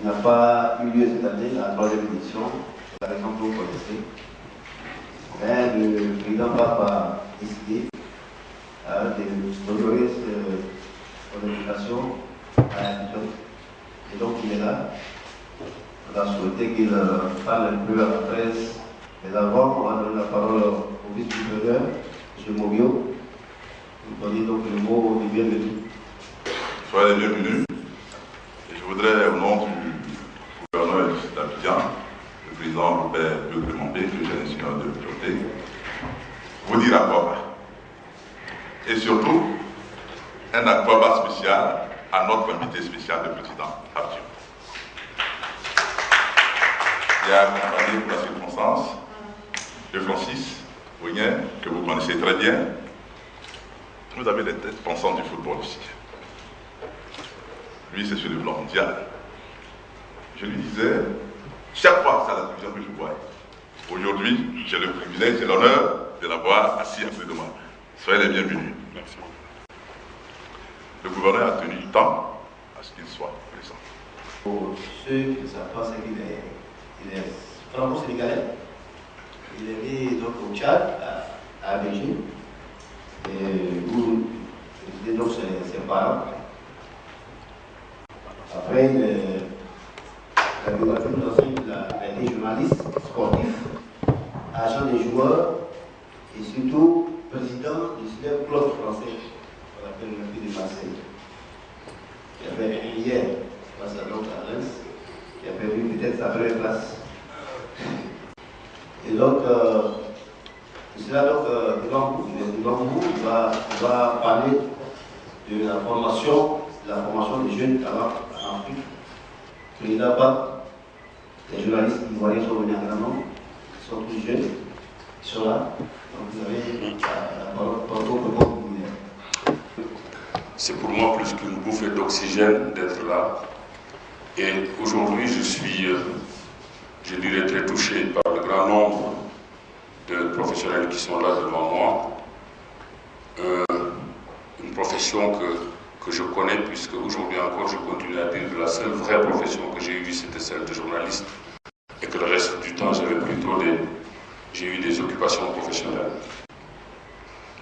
qui n'a pas eu lieu cette année, la 3e édition, c'est la raison que vous connaissez. Mais le président Pape a décidé d'honorer son invitation à Abidjan. Et donc il est là. On a souhaité qu'il parle un peu à la presse. Mais avant, on va donner la parole au vice-gouverneur, M. Mobio. Vous donnez donc le mot de bienvenue. Soyez les bienvenus. Et je voudrais, au nom du gouverneur d'Abidjan, le président Robert Bioclémenté, que j'ai ainsi de piloter, vous dire à quoi va. Et surtout, un aquaba spécial à notre invité spécial, le président Abidjan. Il a accompagné pour la circonstance de Francis Wignet, que vous connaissez très bien. Vous avez des têtes pensantes du football aussi. Lui, c'est sur le plan mondial. Je lui disais, chaque fois, c'est à la télévision que je vois. Aujourd'hui, j'ai le privilège et l'honneur de l'avoir assis à côté de moi. Soyez les bienvenus. Merci. Le gouverneur a tenu du temps à ce qu'il soit présent. Pour ceux qui ne savent pas, c'est qu'il est franco-sénégalais. Il est né donc au Tchad, à Abidjan. Et vous résidez donc ses parents. Après, la biographie nous enseigne qu'il a été journaliste sportif, agent des joueurs et surtout président du célèbre club français, qu'on appelle l'Olympique de Marseille, qui a fait hier face à donc à Reims, qui a perdu peut-être sa première place. Et donc, il sera donc devant vous, il va parler de la formation des jeunes talents en Afrique. Il n'y a pas, les journalistes ivoiriens sont venus en grand nombre, ils sont tous jeunes, ils sont là. Donc vous avez la parole pour vous. C'est pour moi plus qu'une bouffée d'oxygène d'être là. Et aujourd'hui, je suis, je dirais, très touché par le grand nombre de professionnels qui sont là devant moi. Une profession que je connais, puisque aujourd'hui encore, je continue à dire que la seule vraie profession que j'ai eue, c'était celle de journaliste, et que le reste du temps, j'ai eu des occupations professionnelles.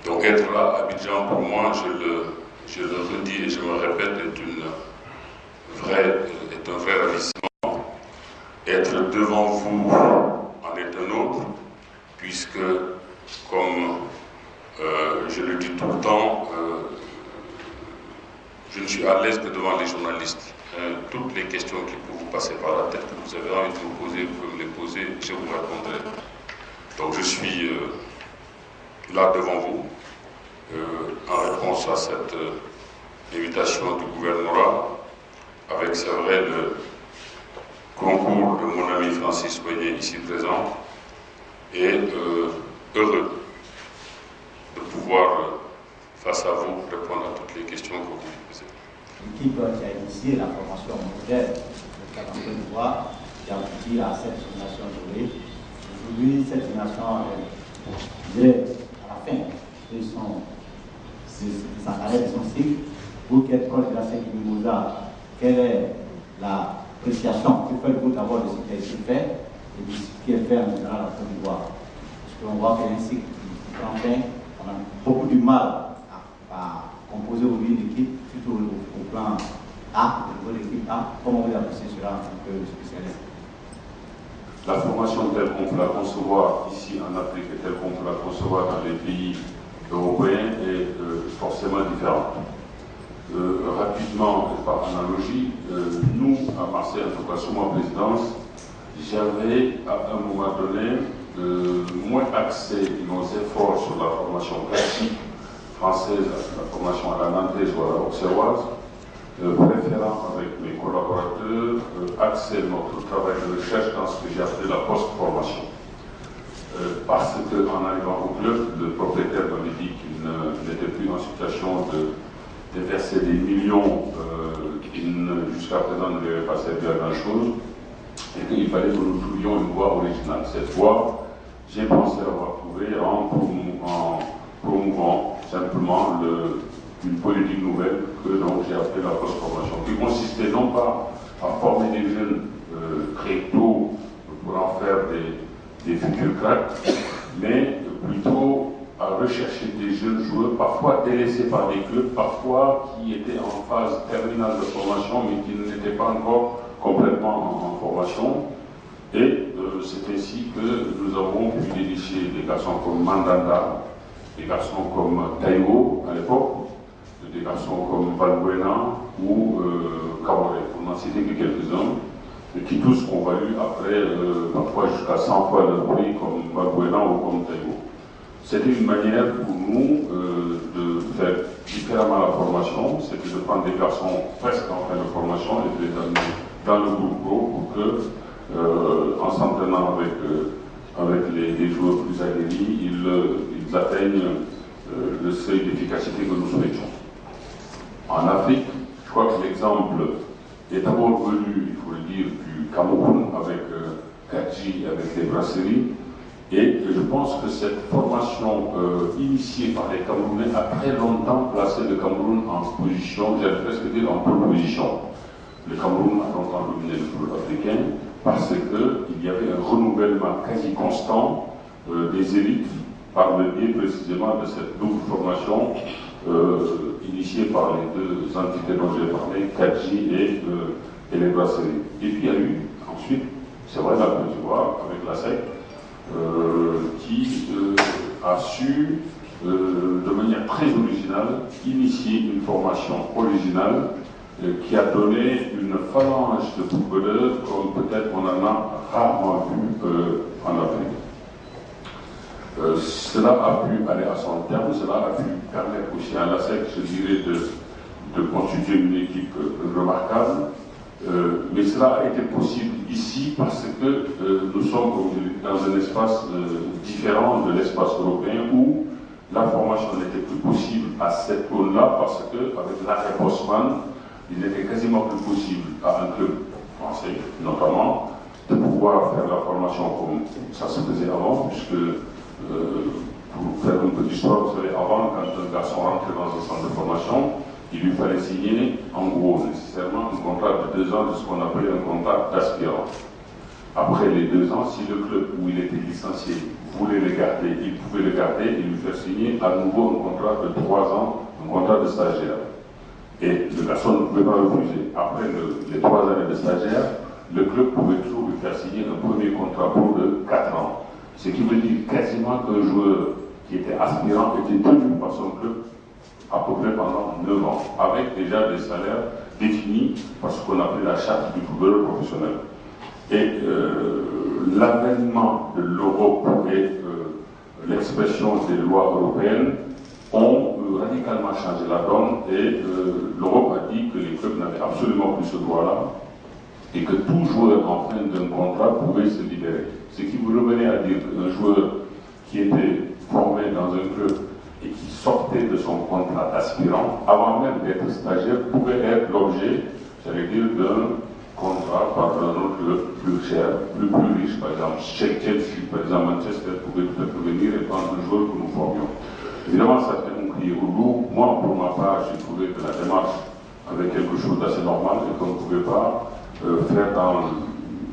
Donc être là à Abidjan, pour moi, je le redis et je me répète, est un vrai ravissement. Être devant vous en est un autre, puisque, comme je le dis tout le temps, je ne suis à l'aise que devant les journalistes. Toutes les questions qui peuvent vous passer par la tête, que vous avez envie de vous poser, vous pouvez me les poser, je vous répondrai. Donc je suis là devant vous, en réponse à cette invitation du gouvernorat, avec, c'est vrai, le concours de mon ami Francis Wignet ici présent, et heureux de pouvoir, face à vous, répondre à toutes les questions que vous me posez. L'équipe qui a initié la formation moderne de la Côte d'Ivoire, qui a abouti à cette génération dorée. Aujourd'hui, cette génération, je dirais, à la fin de sa carrière, de son cycle, vous qui êtes proche de la Seine Mimosa, quelle est l'appréciation que faites-vous d'abord de ce qui a été fait et de ce qui est fait en général à la Côte d'Ivoire? Parce qu'on voit qu'il y a un cycle qui prend fin, on a beaucoup du mal à composer aujourd'hui une équipe, surtout au plan A, au niveau de l'équipe A. Comment vous appréciez cela en tant que spécialiste? La formation telle qu'on peut la concevoir ici en Afrique et telle qu'on peut la concevoir dans les pays européens est forcément différente. Rapidement, par analogie, nous, à Marseille, en tout cas sous ma présidence, j'avais à un moment donné moins axé nos efforts sur la formation classique française, la formation à la nantaise ou à la auxerroise, préférant avec mes collaborateurs axer notre travail de recherche dans ce que j'ai appelé la post-formation. Parce qu'en arrivant au club, le propriétaire m'avait dit qu'il n'était plus en situation de verser des millions qui jusqu'à présent ne lui avaient pas servi à grand chose, et qu'il fallait que nous trouvions une voie originale. Cette voie, j'ai pensé l'avoir trouvée en promouvant simplement une politique nouvelle que j'ai appelée la post-formation, qui consistait non pas à former des jeunes très tôt pour en faire des futurs cracks, mais plutôt à rechercher des jeunes joueurs, parfois délaissés par des clubs, parfois qui étaient en phase terminale de formation, mais qui n'étaient pas encore complètement en formation. Et c'est ainsi que nous avons pu dénicher des garçons comme Mandanda, des garçons comme Taïwo à l'époque, des garçons comme Valbuena ou Kaboré, pour n'en citer que quelques-uns, qui tous ont valu après parfois jusqu'à 100 fois le prix comme Valbuena ou comme Taïwo. C'était une manière pour nous de faire différemment la formation, c'était de prendre des garçons presque en fin de formation et de les amener dans le groupe pro pour que, en s'entraînant avec les joueurs plus aguerris, ils atteignent le seuil d'efficacité que nous souhaitions. En Afrique, je crois que l'exemple est d'abord venu, il faut le dire, du Cameroun avec Kadji, avec les brasseries. Et je pense que cette formation initiée par les Camerounais a très longtemps placé le Cameroun en position, j'allais presque dire en pole position. Le Cameroun a longtemps dominé le football africain parce qu'il y avait un renouvellement quasi constant des élites par le biais précisément de cette double formation initiée par les deux entités dont j'ai parlé, Kadji et les brasseries. Et puis il y a eu ensuite, c'est vrai, la Côte d'Ivoire avec la SEC, qui a su, de manière très originale, initier une formation originale qui a donné une phalange de footballeurs comme peut-être on en a rarement vu en Afrique. Cela a pu aller à son terme, cela a pu permettre aussi à la SEC, je dirais, de constituer une équipe remarquable. Mais cela a été possible ici parce que nous sommes, comme je l'ai dit, dans un espace différent de l'espace européen où la formation n'était plus possible à cette zone-là parce qu'avec l'arrêt Bosman, il n'était quasiment plus possible à un club français, notamment, de pouvoir faire la formation comme ça se faisait avant, puisque pour faire une petite histoire, vous savez, avant, quand un garçon rentrait dans un centre de formation, il lui fallait signer, en gros, nécessairement, un contrat de 2 ans de ce qu'on appelait un contrat d'aspirant. Après les 2 ans, si le club où il était licencié voulait le garder, il pouvait le garder et lui faire signer à nouveau un contrat de 3 ans, un contrat de stagiaire. Et le garçon ne pouvait pas refuser. Après les 3 années de stagiaire, le club pouvait toujours lui faire signer un premier contrat pro de 4 ans. Ce qui veut dire quasiment qu'un joueur qui était aspirant était tenu par son club à peu près pendant 9 ans, avec déjà des salaires définis par ce qu'on appelait la charte du footballeur professionnel. Et l'avènement de l'Europe et l'expression des lois européennes ont radicalement changé la donne et l'Europe a dit que les clubs n'avaient absolument plus ce droit-là et que tout joueur en fin d'un contrat pouvait se libérer. Ce qui vous revenait à dire qu'un joueur qui était formé dans un club et qui sortait de son contrat d'aspirant, avant même d'être stagiaire, pouvait être l'objet, j'allais dire, d'un contrat par un autre club plus cher, plus riche, par exemple Chelsea, par exemple Manchester, pouvait peut-être venir et prendre un joueur que nous formions. Évidemment, ça fait un crier au loup. Moi, pour ma part, j'ai trouvé que la démarche avait quelque chose d'assez normal et qu'on ne pouvait pas faire dans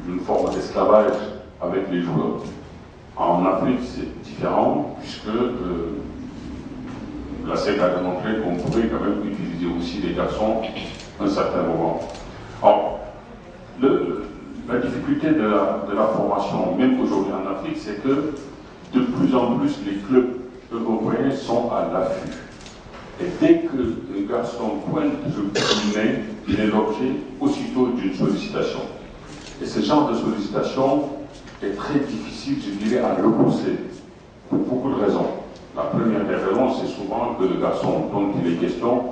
une forme d'esclavage avec les joueurs. En Afrique, c'est différent, puisque la SEC a démontré qu'on pouvait quand même utiliser aussi les garçons à un certain moment. Alors, la difficulté de la formation, même aujourd'hui en Afrique, c'est que de plus en plus les clubs européens sont à l'affût. Et dès que un garçon pointe le nez, il est l'objet aussitôt d'une sollicitation. Et ce genre de sollicitation est très difficile, je dirais, à repousser, pour beaucoup de raisons. La première des raisons, c'est souvent que le garçon dont il est question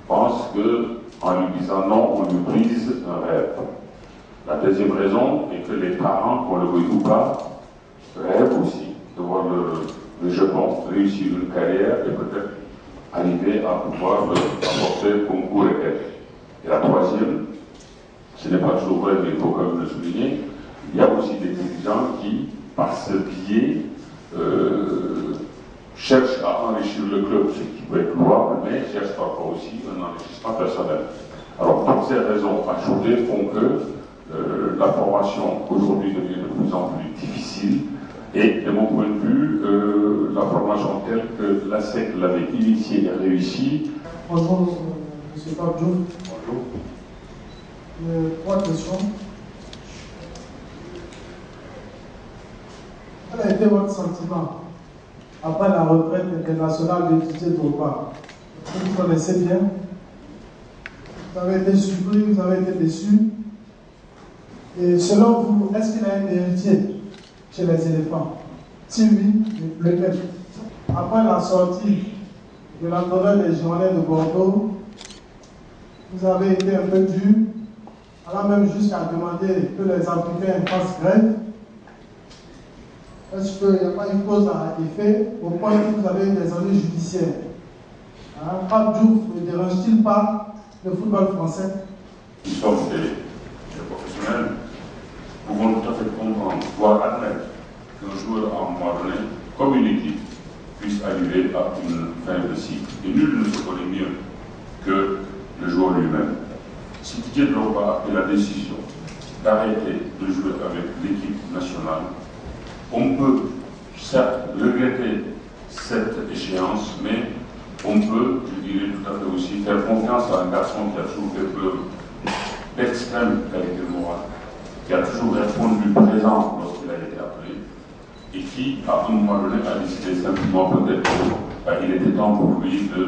pense qu'en lui disant non, on lui brise un rêve. La deuxième raison est que les parents, qu'on le veuille ou pas, rêvent aussi de voir le jeune réussir une carrière et peut-être arriver à pouvoir apporter concours et aide. Et la troisième, ce n'est pas toujours vrai, mais il faut quand même le souligner, il y a aussi des dirigeants qui, par ce biais, cherchent à enrichir le club, ce qui peut être louable, mais cherchent parfois aussi un enrichissement personnel. Alors, Donc ces raisons ajoutées font que la formation aujourd'hui devient de plus en plus difficile et de mon point de vue, la formation telle que la SEC l'avait initiée et réussie. Bonjour, M. Babdou. Bonjour. 3 questions. Quel a été votre sentiment après la retraite internationale de Didier Drogba? Vous connaissez bien. Vous avez été surpris, vous avez été déçu. Et selon vous, est-ce qu'il a un héritier chez les éléphants? Si oui, lequel? Après la sortie de l'entraîneur des Girondins de Bordeaux, vous avez été un peu dur, allant même jusqu'à demander que les Africains fassent grève. Est-ce qu'il n'y a pas une cause à effet au point que vous avez des ennuis judiciaires? Pape Diouf ne dérange-t-il pas le football français? Nous sommes des professionnels, nous pouvons tout à fait comprendre, voire admettre qu'un joueur à un moment donné, comme une équipe, puisse arriver à une fin de cycle. Et nul ne se connaît mieux que le joueur lui-même. Si Didier Drogba a pris la décision d'arrêter de jouer avec l'équipe nationale, on peut certes regretter cette échéance, mais on peut, je dirais tout à fait aussi, faire confiance à un garçon qui a toujours fait preuve d'extrême qualité morale, qui a toujours répondu présent lorsqu'il a été appelé, et qui, à un moment donné, a décidé simplement peut-être qu'il était temps pour lui de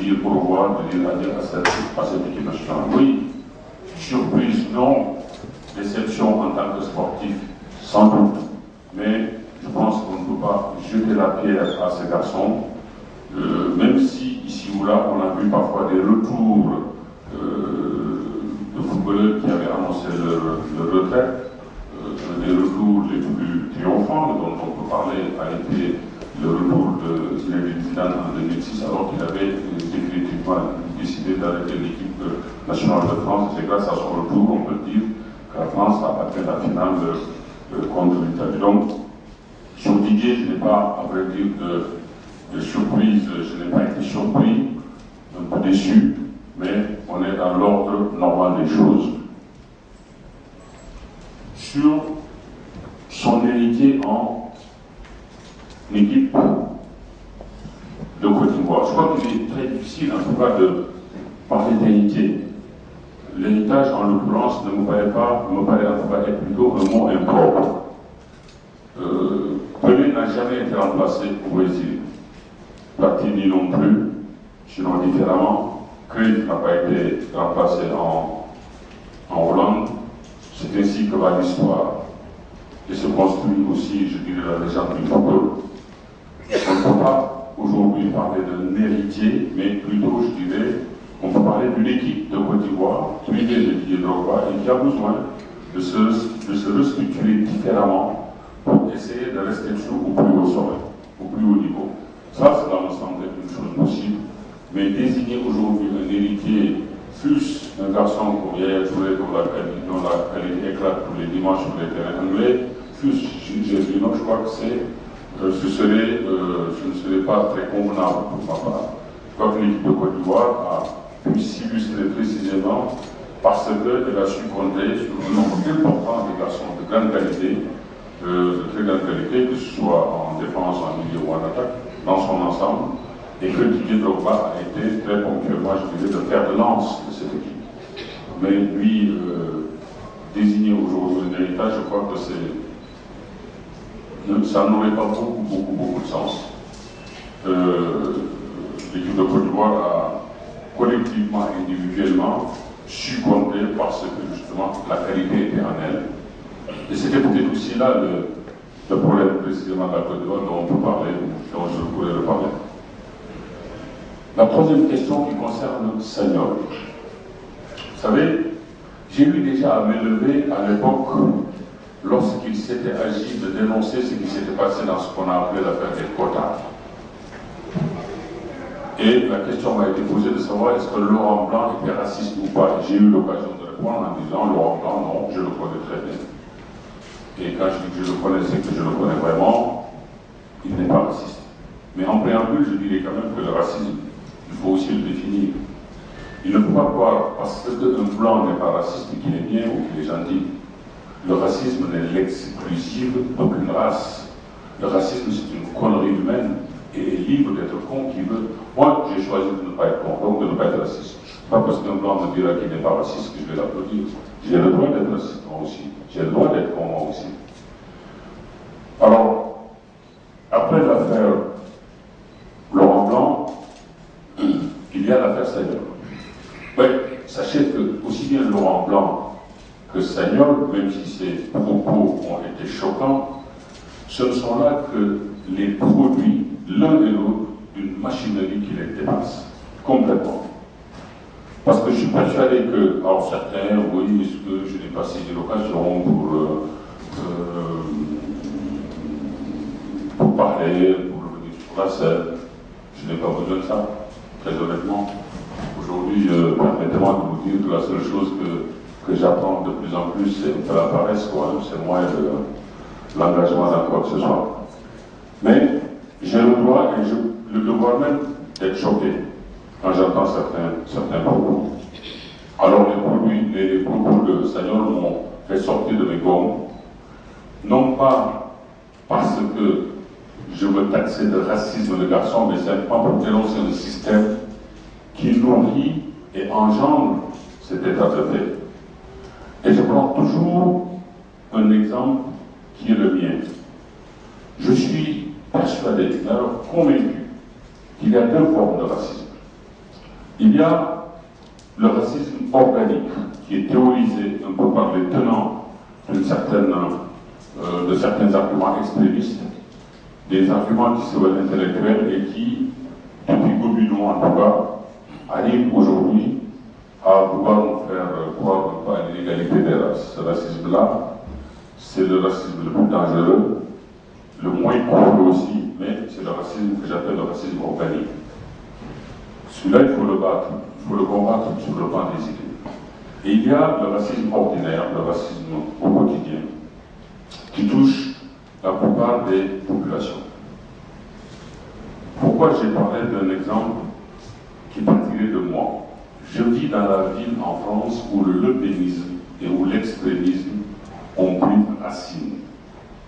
dire au revoir, de dire adieu à cette équipe nationale. Oui, surprise, non, déception en tant que sportif, sans doute, mais je pense qu'on ne peut pas jeter la pierre à ces garçons, même si ici ou là on a vu parfois des retours de footballeurs qui avaient annoncé leur retraite. Des retours les plus triomphants dont on peut parler a été le retour de Zinedine Zidane en 2006 alors qu'il avait définitivement décidé d'arrêter l'équipe nationale de France. C'est grâce à son retour, on peut dire, que la France a atteint la finale contre l'Italie. Donc, sur Didier, je n'ai pas, à vrai dire, de surprise, je n'ai pas été surpris, un peu déçu, mais on est dans l'ordre normal des choses. Sur son héritier en équipe de Côte d'Ivoire. Je crois qu'il est très difficile en tout cas de parler d'héritier. L'héritage en l'occurrence ne me paraît en tout cas être plutôt un mot impropre. Pelé n'a jamais été remplacé au Brésil. Platini non plus, sinon différemment. Cruyff n'a pas été remplacé en Hollande. C'est ainsi que va l'histoire. Et se construit aussi, je dirais, la légende du football. On ne peut pas aujourd'hui parler d'un héritier, mais plutôt, je dirais, on peut parler d'une équipe de Côte d'Ivoire, privée de Didier Drogba, et qui a besoin de se restructurer différemment pour essayer de rester toujours au plus haut sommet, au plus haut niveau. Ça, cela me semble être une chose possible, mais désigner aujourd'hui un héritier, fût-ce un garçon comme Yaya Touré, dont la qualité éclate tous les dimanches sur les terrains anglais, fût-ce Jésus, je crois que ce ne serait pas très convenable pour ma part. Je crois que l'équipe de Côte d'Ivoire a pu s'illustrer précisément parce qu'elle a su compter sur un nombre important de garçons de grande qualité, de très grande qualité, que ce soit en défense, en milieu ou en attaque, dans son ensemble, et que Didier Drogba a été très ponctuellement, je dirais, de fer de lance de cette équipe. Mais lui, désigner aujourd'hui un héritage, je crois que ça n'aurait pas beaucoup de sens. L'équipe de Côte d'Ivoire a collectivement et individuellement su compter parce que justement la qualité était en elle. Et c'était peut-être aussi là le problème précisément de la Côte d'Ivoire dont on peut parler, dont je pourrais reparler. La troisième question qui concerne Sagnol. Vous savez, j'ai eu déjà à m'élever à l'époque lorsqu'il s'était agi de dénoncer ce qui s'était passé dans ce qu'on a appelé l'affaire des quotas. Et la question m'a été posée de savoir est-ce que Laurent Blanc était raciste ou pas. J'ai eu l'occasion de répondre en disant Laurent Blanc, non, je le connais très bien. Et quand je dis que je le connais, c'est que je le connais vraiment, il n'est pas raciste. Mais en préambule, je dirais quand même que le racisme, il faut aussi le définir. Il ne faut pas croire, parce qu'un blanc n'est pas raciste, qu'il est bien ou qu'il est gentil. Le racisme n'est l'exclusive d'aucune race. Le racisme, c'est une connerie humaine et est libre d'être con qui veut. Moi, j'ai choisi de ne pas être con, donc de ne pas être raciste. Pas parce qu'un blanc me dira qu'il n'est pas raciste que je vais l'applaudir. J'ai le droit d'être raciste, moi aussi. J'ai le droit d'être con, moi aussi. Alors, après l'affaire Laurent Blanc, il y a l'affaire Sagnol. Oui, sachez que aussi bien Laurent Blanc que Sagnol, même si ses propos ont été choquants, ce ne sont là que les produits, l'un et l'autre, d'une machinerie qui les dépasse complètement. Parce que je suis persuadé que, alors certains, oui, est-ce que je n'ai pas saisi l'occasion pour parler, pour revenir sur la scène. Je n'ai pas besoin de ça, très honnêtement. Aujourd'hui, permettez-moi de vous dire que la seule chose que j'apprends de plus en plus, c'est de la paresse, quoi. C'est moins de l'engagement dans quoi que ce soit. Mais j'ai le droit et le devoir même d'être choqué quand j'entends certains propos. Alors les propos de Sagnol m'ont fait sortir de mes gonds, non pas parce que je veux taxer de racisme de garçon, mais simplement pour dénoncer un système qui nourrit et engendre cet état de fait. Et je prends toujours un exemple qui est le mien. Je suis persuadé, alors convaincu, qu'il y a deux formes de racisme. Il y a le racisme organique, qui est théorisé un peu par les tenants de certains arguments extrémistes, des arguments qui se veulent intellectuels et qui, depuis Gobineau en tout cas, arrivent aujourd'hui à vouloir nous faire croire un peu à l'inégalité des races. Ce racisme-là, c'est le racisme le plus dangereux, le moins courageux aussi, mais c'est le racisme que j'appelle le racisme organique. Celui-là, il faut le battre, il faut le combattre sur le plan des idées. Et il y a le racisme ordinaire, le racisme au quotidien, qui touche la plupart des populations. Pourquoi j'ai parlé d'un exemple qui partirait de moi? Je vis dans la ville en France où le lebénisme et où l'extrémisme ont pris racine.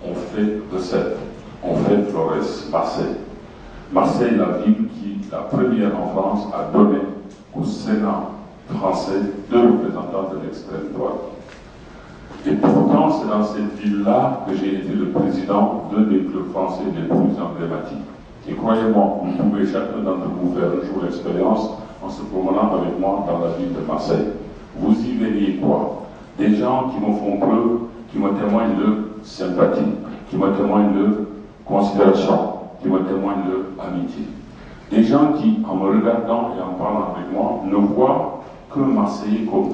On fait recette, on fait Flores, Marseille. Marseille, la ville qui, la première en France, a donné au Sénat français 2 représentants de l'extrême droite. Et pourtant, c'est dans cette ville-là que j'ai été le président d'un des clubs français les plus emblématiques. Et croyez-moi, vous pouvez chacun d'entre vous faire un jour l'expérience en se promenant avec moi dans la ville de Marseille. Vous y verriez quoi? Des gens qui me font preuve, qui me témoignent de sympathie, qui me témoignent de considération, qui me témoignent de amitié. Des gens qui, en me regardant et en parlant avec moi, ne voient qu'un Marseillais comme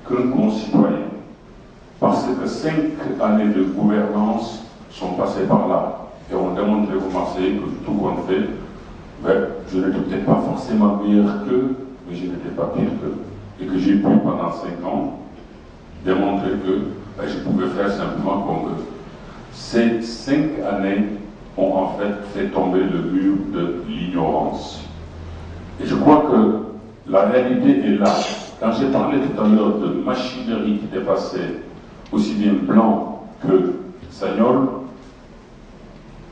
qu'un concitoyen. Parce que 5 années de gouvernance sont passées par là. Et on démontré aux Marseillais que tout compte fait, ben, je n'étais peut-être pas forcément meilleur qu'eux, mais je n'étais pas pire qu'eux. Et que j'ai pu, pendant 5 ans, démontrer que ben, je pouvais faire simplement comme eux. Ces 5 années ont en fait tomber le mur de l'ignorance. Et je crois que la réalité est là. Quand j'ai parlé tout à l'heure de machinerie qui dépassait aussi bien Blanc que Sagnol,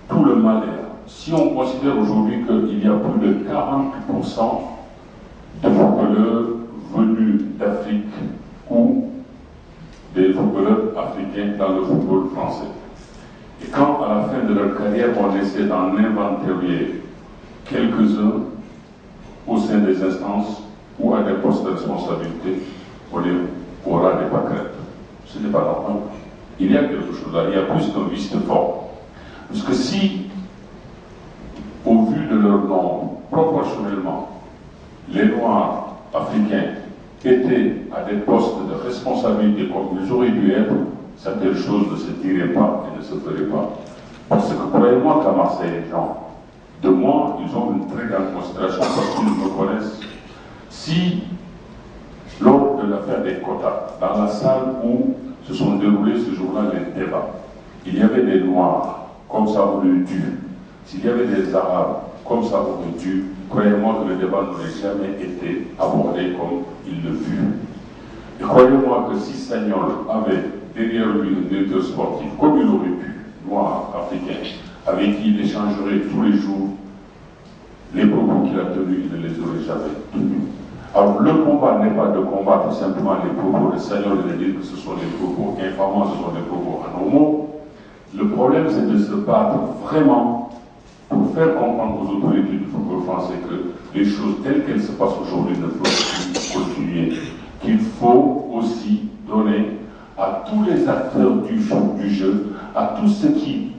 tout le mal est là. Si on considère aujourd'hui qu'il y a plus de 40% de footballeurs venus d'Afrique ou des footballeurs africains dans le football français, et quand à la fin de leur carrière on essaie d'en inventarier quelques-uns au sein des instances ou à des postes de responsabilité, on les aura des pâquerettes. Ce n'est pas normal. Il y a quelque chose là, il y a plus qu'un vice de forme. Parce que si, au vu de leur nombre, proportionnellement, les Noirs africains étaient à des postes de responsabilité comme ils auraient dû être, certaines choses ne se diraient pas et ne se feraient pas. Parce que croyez-moi qu'à Marseille, les gens, de moi, ils ont une très grande considération parce qu'ils me connaissent. Si, lors de l'affaire des quotas, dans la salle où se sont déroulés ce jour-là les débats, il y avait des Noirs, comme ça on le dit, s'il y avait des Arabes, comme ça aurait dû. Croyez-moi que le débat n'aurait jamais été abordé comme il le fut. Et croyez-moi que si Sagnol avait derrière lui un directeur sportif, comme il aurait pu, noir, africain, avec qui il échangerait tous les jours, les propos qu'il a tenus, il ne les aurait jamais tenus. Alors le combat n'est pas de combattre simplement les propos de Sagnol et de dire que ce sont des propos infamants, ce sont des propos anormaux. Le problème, c'est de se battre vraiment pour faire comprendre aux autorités du football français que les choses telles qu'elles se passent aujourd'hui ne peuvent plus continuer. Qu'il faut aussi donner à tous les acteurs du jeu, à tous ceux qui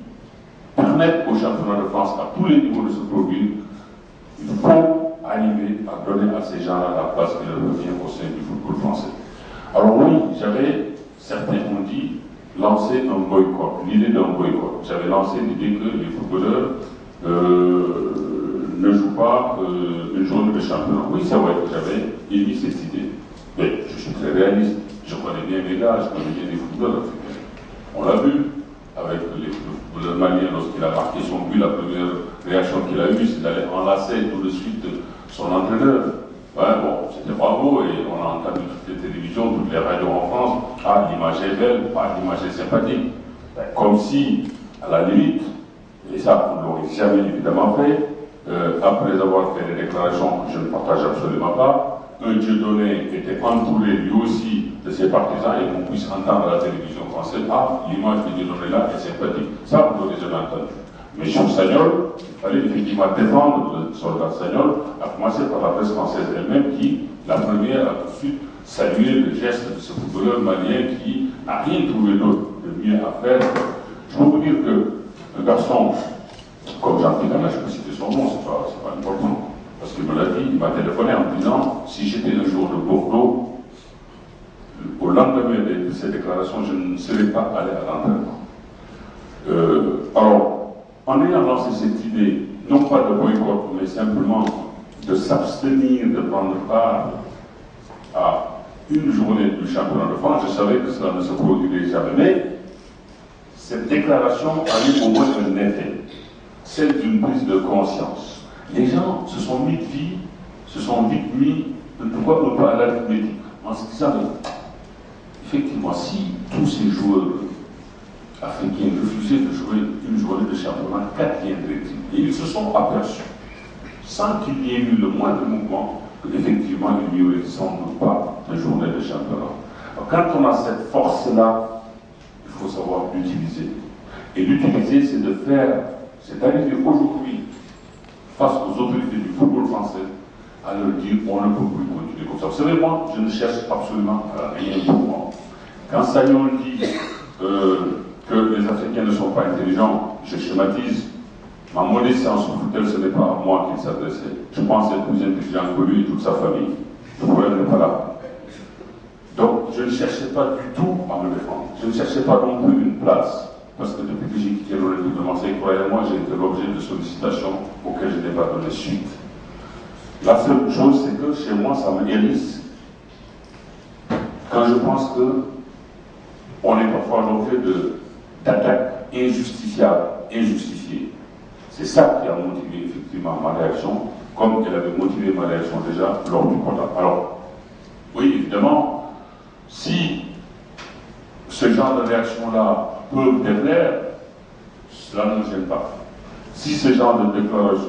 permettent au championnat de France, à tous les niveaux de se produire, il faut arriver à donner à ces gens-là la place qui leur revient au sein du football français. Alors oui, certains ont dit, lancer un boycott, l'idée d'un boycott. J'avais lancé l'idée que les footballeurs ne jouent pas une journée de championnat. Oui, c'est vrai que j'avais émis cette idée. Mais je suis très réaliste. Je connais bien mes gars, je connais bien les footballeurs africains. On l'a vu avec le footballeur malien lorsqu'il a marqué son but, la première réaction qu'il a eue, c'est d'aller enlacer tout de suite son entraîneur. Ouais, bon, c'était bravo et on a entendu toutes les télévisions, toutes les radios en France. Ah, l'image est belle, ah, l'image est sympathique. Comme si, à la limite, et ça, on ne l'aurait jamais évidemment fait, après avoir fait des déclarations que je ne partage absolument pas, un Dieudonné était entouré lui aussi de ses partisans et qu'on puisse entendre à la télévision française, ah, l'image de Dieudonné là est sympathique. Ça, on ne l'aurait jamais entendu. Mais sur Sagnol, il fallait effectivement défendre le soldat Sagnol, à commencer par la presse française elle-même qui, la première, a tout de suite salué le geste de ce footballeur malien qui n'a rien trouvé d'autre de mieux à faire. Je peux vous dire qu'un garçon, comme Jean-Pierre Gana, je peux citer son nom, c'est pas important, parce qu'il me l'a dit, il m'a téléphoné en me disant, si j'étais un jour de Bordeaux, au lendemain de ces déclarations, je ne serais pas allé à l'entraînement. Alors, en ayant lancé cette idée, non pas de boycott, mais simplement de s'abstenir de prendre part à une journée du championnat de France, je savais que cela ne se produirait jamais. Mais cette déclaration a eu au moins un effet, celle d'une prise de conscience. Les gens se sont vite mis, pourquoi ne pas à l'arithmétique, en se disant, effectivement, si tous ces joueurs africains refusaient de jouer une journée de championnat, qu'adviendrait-il? Et ils se sont aperçus, sans qu'il y ait eu le moindre mouvement, qu'effectivement il n'y aurait sans doute pas de journée de championnat. Alors, quand on a cette force-là, il faut savoir l'utiliser. Et l'utiliser, c'est de faire, c'est d'arriver aujourd'hui, face aux autorités du football français, à leur dire on ne peut plus continuer comme ça. Vous savez, moi, je ne cherche absolument rien pour moi. Quand Sagnol dit que les Africains ne sont pas intelligents, je schématise. Ma modestie en football, ce n'est pas à moi qu'il s'adressait. Je pense être plus intelligent que lui et toute sa famille. Le problème n'est pas là. Donc, je ne cherchais pas du tout à me défendre. Je ne cherchais pas non plus une place. Parce que depuis que j'ai quitté l'Olympique de Marseille, croyez-moi, j'ai été l'objet de sollicitations auxquelles je n'ai pas donné suite. La seule chose, c'est que chez moi, ça me hérisse. Quand je pense qu'on est parfois l'objet d'attaques injustifiables, injustifiées. C'est ça qui a motivé effectivement ma réaction, comme elle avait motivé ma réaction déjà lors du contact. Alors, oui, évidemment, si ce genre de réaction-là peut déplaire, cela ne me gêne pas. Si ce genre de déclaration,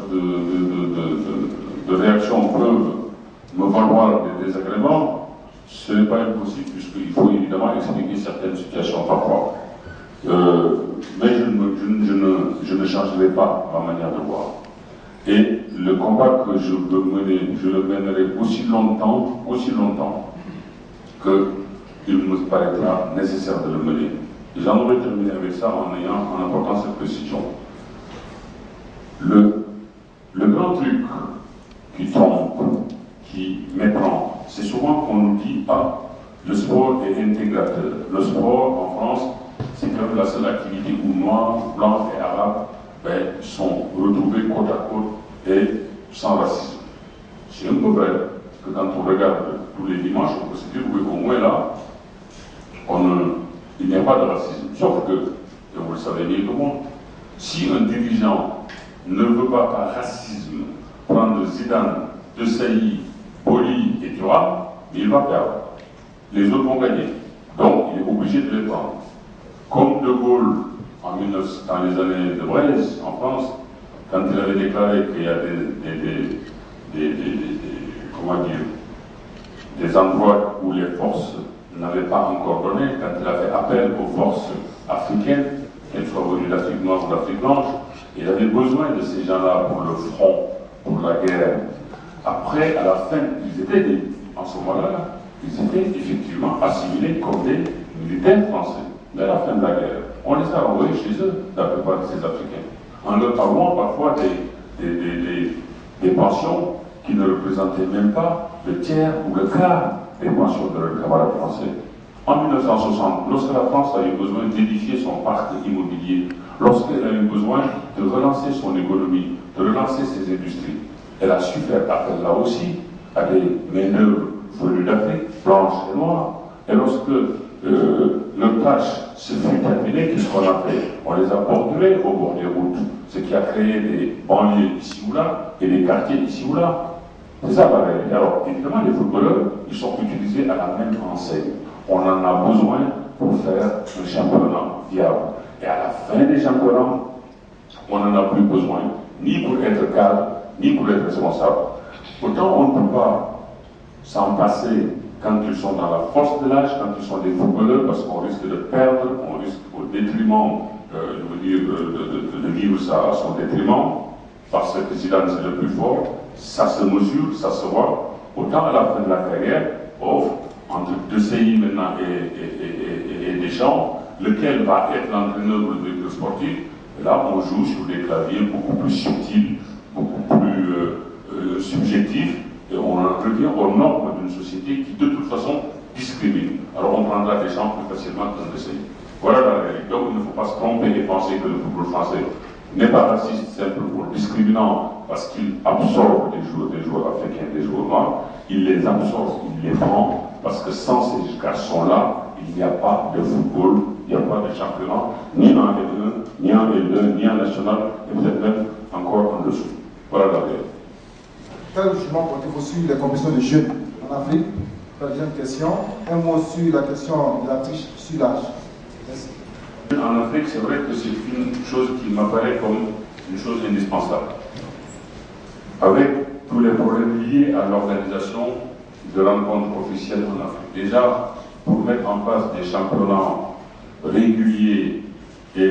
de réaction peuvent me valoir des désagréments, ce n'est pas impossible, puisqu'il faut évidemment expliquer certaines situations parfois. Mais je ne changerai pas ma manière de voir. Et le combat que je veux mener, je le mènerai aussi longtemps qu'il me paraîtra nécessaire de le mener. Et j'en aurais terminé avec ça en apportant cette précision. Le grand truc qui trompe, qui méprend, c'est souvent qu'on nous dit ah, le sport est intégrateur. Le sport en France, c'est quand même la seule activité où noirs, blancs et arabes sont retrouvés côte à côte et sans racisme. C'est un peu vrai que quand on regarde tous les dimanches, on peut se dire qu'au moins là, il n'y a pas de racisme. Sauf que, et vous le savez bien que moi, si un dirigeant ne veut pas par racisme prendre Zidane, De Sailly, Boli et Thuram, mais il va perdre. Les autres vont gagner. Donc, il est obligé de les prendre. Comme De Gaulle, dans les années de Brest, en France, quand il avait déclaré qu'il y a des endroits où les forces n'avaient pas encore donné, quand il a fait appel aux forces africaines, qu'elles soient venues d'Afrique noire ou d'Afrique blanche, il avait besoin de ces gens-là pour le front, pour la guerre. Après, à la fin, en ce moment-là, ils étaient effectivement assimilés comme des militaires français. Dès la fin de la guerre, on les a envoyés chez eux, la plupart de ces Africains, en leur parlant parfois des pensions qui ne représentaient même pas le tiers ou le quart des pensions de leurs camarades français. En 1960, lorsque la France a eu besoin d'édifier son parc immobilier, lorsqu'elle a eu besoin de relancer son économie, de relancer ses industries, elle a su faire appel là aussi à des main-d'œuvre venues d'Afrique, blanches et noires. Et lorsque le tâche se fut terminé, qu'est-ce qu'on a fait? On les a bordurés au bord des routes, ce qui a créé des banlieues ici ou là et des quartiers ici ou là. C'est ça la réalité. Alors, évidemment, les footballeurs, ils sont utilisés à la même enseigne. On en a besoin pour faire un championnat viable. Et à la fin des championnats, on n'en a plus besoin, ni pour être cadre, ni pour être responsable. Pourtant, on ne peut pas s'en passer quand ils sont dans la force de l'âge, quand ils sont des footballeurs, parce qu'on risque de perdre, on risque au détriment, de vivre ça à son détriment, parce que Zidane c'est le plus fort, ça se mesure, ça se voit. Autant à la fin de la carrière, entre De Sailly maintenant et Deschamps, lequel va être l'entraîneur ou le directeur sportif, là on joue sur des claviers beaucoup plus subtils, beaucoup plus subjectifs, et on en revient aux normes d'une société qui de toute façon discrimine. Alors on prendra Deschamps plus facilement qu'un De Sailly. Voilà la réalité. Donc il ne faut pas se tromper et penser que le football français n'est pas raciste simple ou discriminant parce qu'il absorbe des joueurs africains, des joueurs noirs. Il les absorbe, il les prend, parce que sans ces garçons-là, il n'y a pas de football, il n'y a pas de championnat, ni en L1, ni en L2, ni en national, et peut-être même encore en dessous. Voilà la réalité. Quel jugement portez-vous sur les compétitions de jeunes en Afrique? Deuxième question. Un mot sur la question de la triche sur l'âge. En Afrique, c'est vrai que c'est une chose qui m'apparaît comme une chose indispensable. Avec tous les problèmes liés à l'organisation de rencontres officielles en Afrique. Déjà, pour mettre en place des championnats réguliers et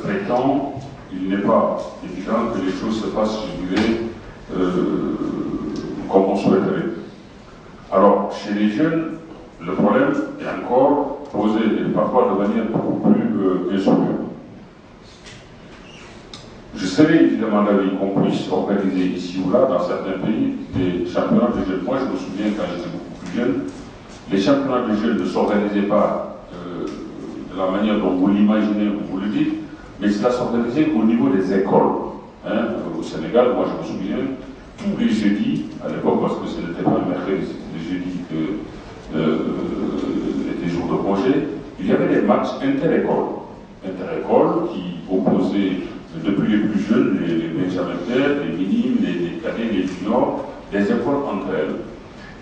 fréquents, il n'est pas évident que les choses se passent, je dirais, comme on souhaiterait. Alors, chez les jeunes, le problème est encore posé, et parfois de manière beaucoup plus insoluble. Je serais évidemment d'avis qu'on puisse organiser ici ou là, dans certains pays, des championnats de jeunes. Moi, je me souviens, quand j'étais beaucoup plus jeune, les championnats de jeunes ne s'organisaient pas de la manière dont vous l'imaginez ou vous le dites, mais cela s'organisait au niveau des écoles. Au Sénégal, moi je me souviens, tous les jeudis, à l'époque, parce que ce n'était pas le mercredi, c'était les jeudis que étaient jours de congé, il y avait des matchs inter-écoles. Inter-écoles qui opposaient depuis les plus jeunes, les benjamins, les minimes, les cadets, les juniors, des écoles entre elles.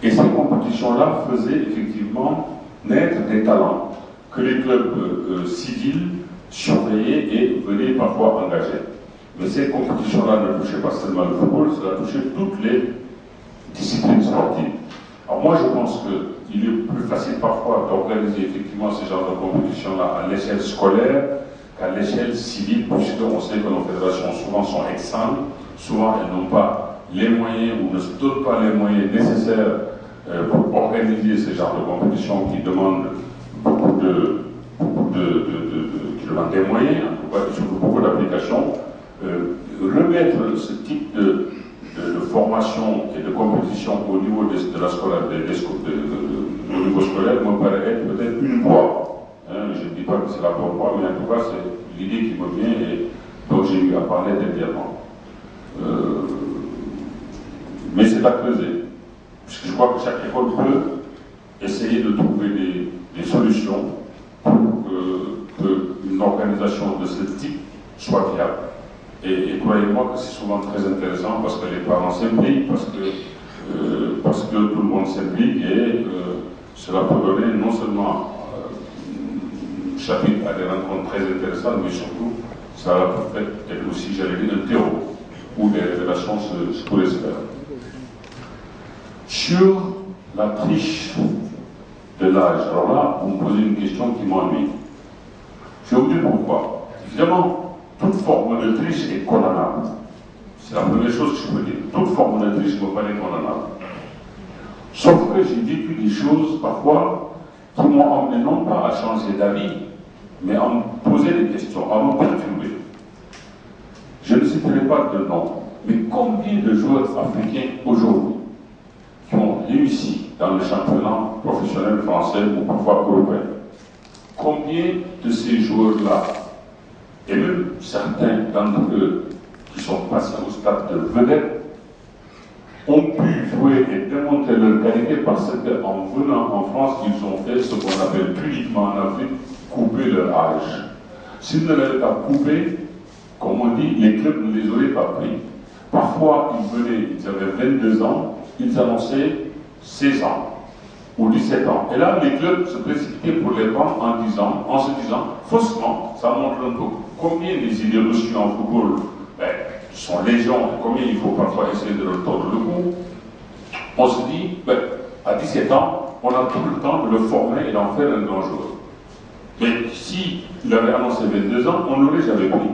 Et ces compétitions-là faisaient effectivement naître des talents que les clubs civils surveillaient et venaient parfois engager. Mais ces compétitions-là ne touchaient pas seulement le football, cela touchait toutes les disciplines sportives. Alors moi je pense qu'il est plus facile parfois d'organiser effectivement ce genre de compétition-là à l'échelle scolaire qu'à l'échelle civile, puisqu'on sait que nos fédérations souvent sont exsangues, souvent elles n'ont pas les moyens ou ne se donnent pas les moyens nécessaires pour organiser ce genre de compétition qui demandent qui demandent des moyens, en tout cas surtout beaucoup d'applications. Remettre ce type de formation et de compétition au niveau de la scolaire, au niveau scolaire me paraît être peut-être une voie. Je ne dis pas que c'est la bonne voie, mais en tout cas c'est l'idée qui me vient et dont j'ai eu à parler dernièrement. Mais c'est à creuser, puisque je crois que chaque école peut essayer de trouver des solutions pour qu'une organisation de ce type soit viable. Et croyez-moi que c'est souvent très intéressant parce que les parents s'impliquent, parce que tout le monde s'implique et cela peut donner non seulement chapitre à des rencontres très intéressantes, mais surtout, ça peut être aussi, j'allais dire, un terreau où les révélations se pourraient se faire. Sur la triche de l'âge, alors là, vous me posez une question qui m'ennuie. Je vais vous dire pourquoi. Évidemment, toute forme de triche est condamnable. C'est la première chose que je peux dire. Toute forme de triche me paraît condamnable. Sauf que j'ai vécu des choses, parfois, qui m'ont emmené non pas à changer d'avis, mais à me poser des questions, à me perturber. Je ne citerai pas de nom, mais combien de joueurs africains aujourd'hui qui ont réussi dans le championnat professionnel français ou parfois européen, combien de ces joueurs-là, et même certains d'entre eux qui sont passés au stade de vedette, ont pu jouer et démontrer leur qualité parce qu'en venant en France, ils ont fait ce qu'on appelle publiquement en Afrique, couper leur âge. S'ils ne l'avaient pas coupé, comme on dit, les clubs ne les auraient pas pris. Parfois, ils venaient, ils avaient 22 ans, ils annonçaient 16 ans ou 17 ans. Et là, les clubs se précipitaient pour les prendre en se disant, faussement, ça montre un peu combien les idées reçues en football sont légion, combien il faut parfois essayer de leur tordre le cou. On se dit, à 17 ans, on a tout le temps de le former et d'en faire un grand joueur. Mais s'il avait annoncé 22 ans, on ne l'aurait jamais pris.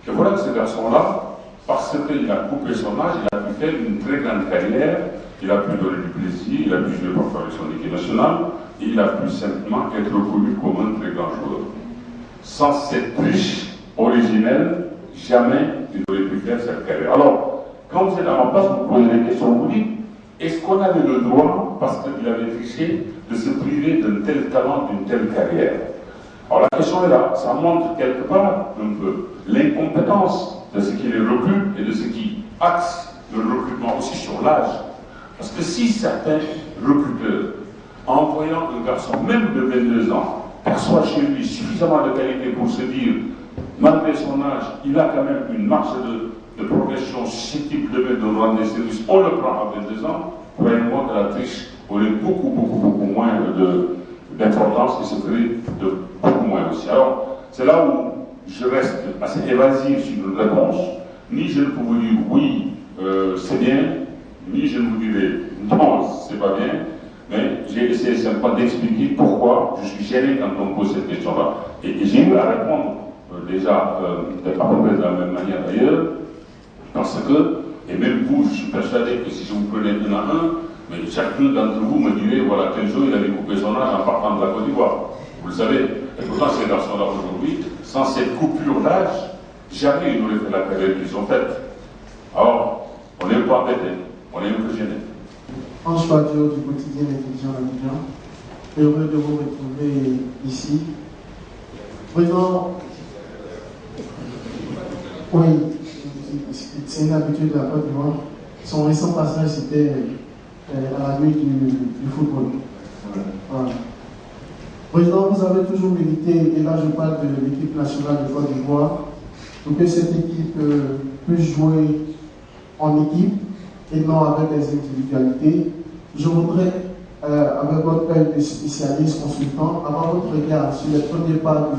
Et voilà que ce garçon-là, parce qu'il a coupé son âge, il a pu faire une très grande carrière, il a pu donner du plaisir, il a pu jouer parfois avec son équipe nationale, et il a pu simplement être reconnu comme un très grand joueur. Sans cette triche originelle, jamais il n'aurait pu faire cette carrière. Alors, quand vous êtes à ma place, vous posez des questions, vous dites, est-ce qu'on avait le droit, parce qu'il avait triché, de se priver d'un tel talent, d'une telle carrière? Alors la question est là, ça montre quelque part un peu l'incompétence de ce qui les recrute et de ce qui axe le recrutement aussi sur l'âge. Parce que si certains recruteurs, en voyant un garçon même de 22 ans, perçoit chez lui suffisamment de qualité pour se dire, malgré son âge, il a quand même une marge de progression susceptible de mettre de rendre des services, on le prend à 22 ans, croyez-moi que la triche aurait beaucoup moins d'importance et se ferait de beaucoup moins aussi. Alors, c'est là où je reste assez évasif sur une réponse. Ni je ne peux vous dire oui, c'est bien, ni je ne vous dirai non, c'est pas bien, mais j'ai essayé simplement d'expliquer pourquoi je suis gêné quand on me pose cette question-là. Et j'ai eu à répondre déjà à peu près de la même manière d'ailleurs, parce que, et même vous, je suis persuadé que si je vous prenais un à un, mais chacun d'entre vous me dirait, voilà, tel jour il avait coupé son âge en partant de la Côte d'Ivoire. Vous le savez. Et pourtant, ces garçons-là aujourd'hui, sans cette coupure d'âge, jamais ils n'auraient fait la carrière qu'ils ont faite. Alors, on n'est pas embêté, on est un peu gêné. Ange Fadio du quotidien Étudiant d'Abidjan, heureux de vous retrouver ici. Président, oui, c'est une habitude de la Côte d'Ivoire. Son récent passage, c'était à la nuit du football. Voilà. Président, vous avez toujours milité, et là je parle de l'équipe nationale de Côte d'Ivoire, pour que cette équipe puisse jouer en équipe et non avec des individualités. Je voudrais, avec votre œil de spécialiste consultant, avoir votre regard sur les premiers pas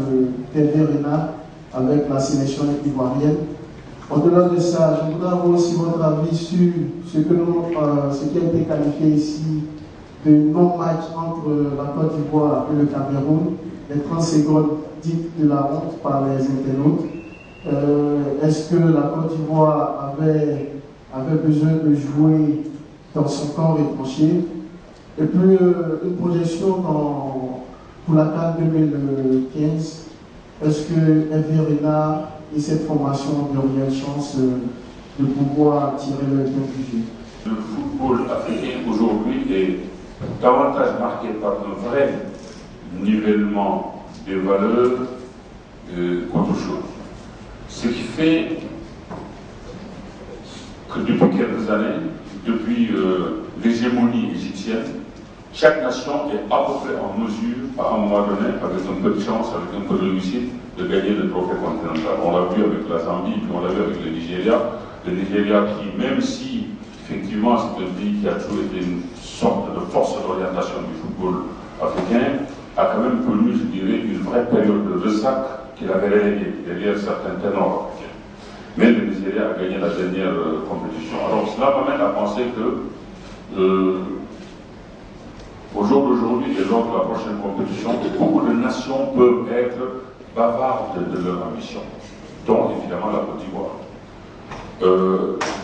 de Hervé Renard avec la sélection ivoirienne. Au-delà de ça, je voudrais avoir aussi votre avis sur ce qui a été qualifié ici de non-match entre la Côte d'Ivoire et le Cameroun, les 30 secondes dites de la honte par les internautes. Est-ce que la Côte d'Ivoire avait besoin de jouer dans son camp retranché? Et puis une projection pour la CAN 2015. Est-ce que Hervé Renard et cette formation ont de réelles chances de pouvoir tirer le bien du jeu? Le football africain aujourd'hui est davantage marqué par un vrai nivellement des valeurs qu'autre chose. Ce qui fait que depuis quelques années, depuis l'hégémonie égyptienne, chaque nation est à peu près en mesure, à un moment donné, avec un peu de chance, avec un peu de réussite, de gagner le trophée continental. On l'a vu avec la Zambie, puis on l'a vu avec le Nigeria. Le Nigeria qui, même si effectivement c'est un pays qui a toujours été une sorte de force d'orientation du football africain, a quand même connu, je dirais, une vraie période de ressac qu'il avait relégué derrière certains ténors africains. Mais le Nigeria a gagné la dernière compétition. Alors cela m'amène à penser que au jour d'aujourd'hui et lors de la prochaine compétition, beaucoup de nations peuvent être bavardes de leur ambition, dont évidemment la Côte d'Ivoire.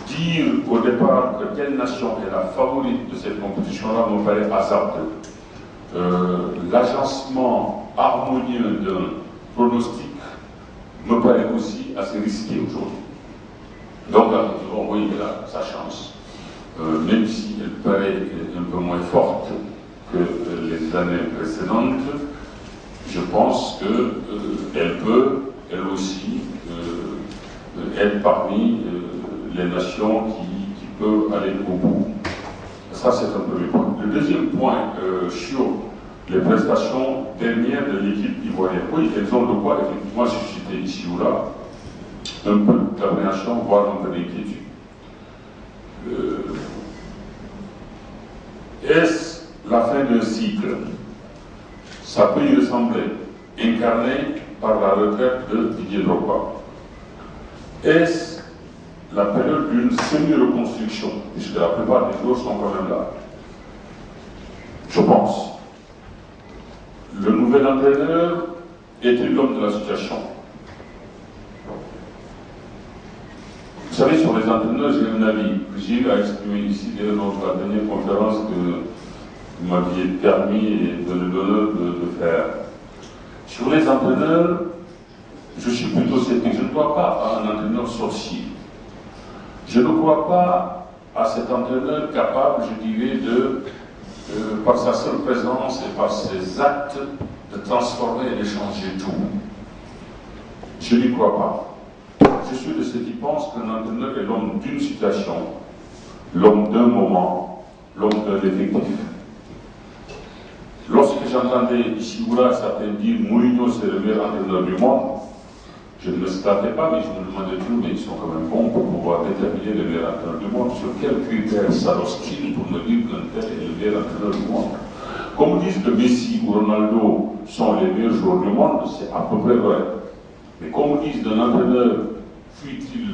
Dire au départ que telle nation est la favorite de cette compétition-là me paraît hasardeux. L'agencement harmonieux d'un pronostic me paraît aussi assez risqué aujourd'hui. Donc la Côte d'Ivoire, oui, elle a sa chance, même si elle paraît un peu moins forte que les années précédentes. Je pense qu'elle peut, elle aussi, être parmi les nations qui peuvent aller au bout. Ça, c'est un premier point. Le deuxième point sur les prestations dernières de l'équipe ivoirienne. Oui, elles ont de quoi effectivement susciter ici ou là un peu d'appréhension, voire un peu d'inquiétude. Est-ce la fin d'un cycle? Ça peut y ressembler, incarné par la retraite de Didier Drogba. Est-ce la période d'une semi-reconstruction, puisque la plupart des joueurs sont quand même là? Je pense. Le nouvel entraîneur était l'homme de la situation. Vous savez, sur les entraîneurs, j'ai un avis que j'ai eu à exprimer ici lors de la dernière conférence que vous m'aviez permis et donné l'honneur de faire. Sur les entraîneurs, je suis plutôt sceptique. Je ne crois pas à un entraîneur sorcier. Je ne crois pas à cet entraîneur capable, je dirais, par sa seule présence et par ses actes, de transformer et de changer tout. Je n'y crois pas. Je suis de ceux qui pensent qu'un entraîneur est l'homme d'une situation, l'homme d'un moment, l'homme d'un effectif. Lorsque j'entendais ici ou là certains dire Mourinho c'est le meilleur entraîneur du monde, je ne me sclavais pas, mais je me demandais toujours, mais ils sont quand même bons pour pouvoir déterminer le meilleur entraîneur du monde. Sur quels critères s'adressent-ils pour me dire qu'un tel est le meilleur entraîneur du monde? Comme disent que Messi ou Ronaldo sont les meilleurs joueurs du monde, c'est à peu près vrai. Mais comme disent d'un entraîneur, fut-il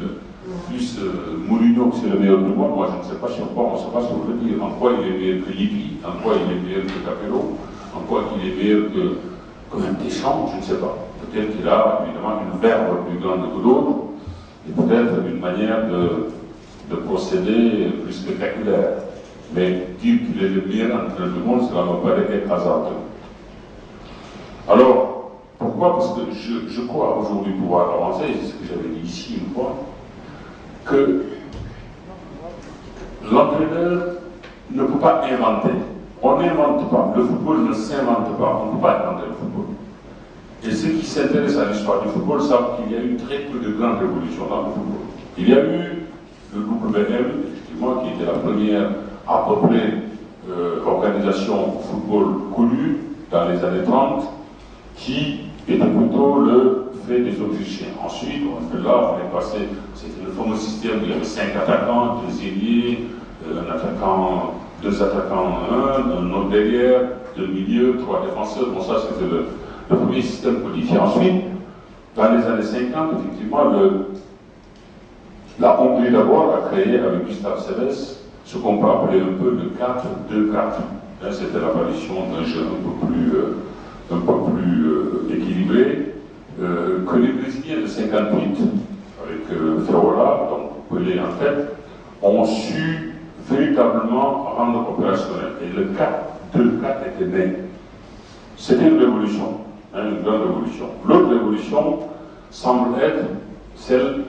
plus Mourinho que c'est le meilleur du monde, moi je ne sais pas sur quoi, on ne sait pas ce qu'on veut dire. En quoi il est meilleur que Lippi, en quoi il est meilleur que Capello, en quoi il est meilleur que même Deschamps, je ne sais pas. Peut-être qu'il a évidemment une verve plus grande que d'autres, et peut-être une manière de procéder plus spectaculaire. Mais dire qu'il est le meilleur entraîneur du monde, cela me paraît être hasardeux. Alors, pourquoi? Parce que je crois aujourd'hui pouvoir avancer, c'est ce que j'avais dit ici une fois, que l'entraîneur ne peut pas inventer. On n'invente pas. Le football ne s'invente pas. On ne peut pas inventer le football. Et ceux qui s'intéressent à l'histoire du football savent qu'il y a eu très peu de grandes révolutions dans le football. Il y a eu le WM, effectivement, qui était la première à peu près organisation football connue dans les années 30, qui était plutôt le fait des Autrichiens. Ensuite, là, on est passé, c'était le fameux système où il y avait 5 attaquants, 2 ailiers, deux attaquants un autre derrière, 2 milieux, 3 défenseurs. Bon, ça, c'était le premier système codifié. Ensuite, dans les années 50, effectivement, la Hongrie d'abord a créé avec Gustave Seves ce qu'on peut appeler un peu le 4-2-4. C'était l'apparition d'un jeu un peu plus équilibré que les Brésiliens de 58, avec Ferrola, donc Pelé en tête, ont su véritablement rendre opérationnel. Et le 4-2-4 était né. C'était une révolution, une grande révolution. L'autre révolution semble être celle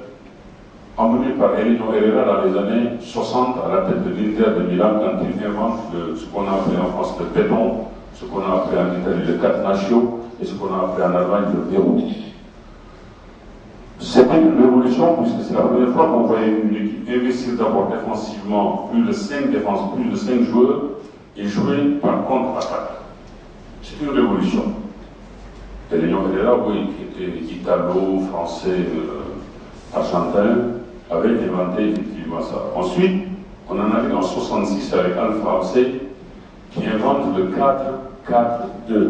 emmenée par Elino Herrera dans les années 60 à la tête de l'Inter de Milan quand il invente ce qu'on a appelé en France le pédon, ce qu'on a appelé en Italie le catenaccio et ce qu'on a appelé en Allemagne le verrou. C'était une révolution puisque c'est la première fois qu'on voyait une équipe investir d'abord défensivement plus de 5 joueurs et jouer par contre-attaque. C'est une révolution. Et Léon Herrera, oui, qui était italo, français, argentin, avait inventé effectivement ça. Ensuite, on en arrive en 66 avec un Français qui invente le 4-4-2.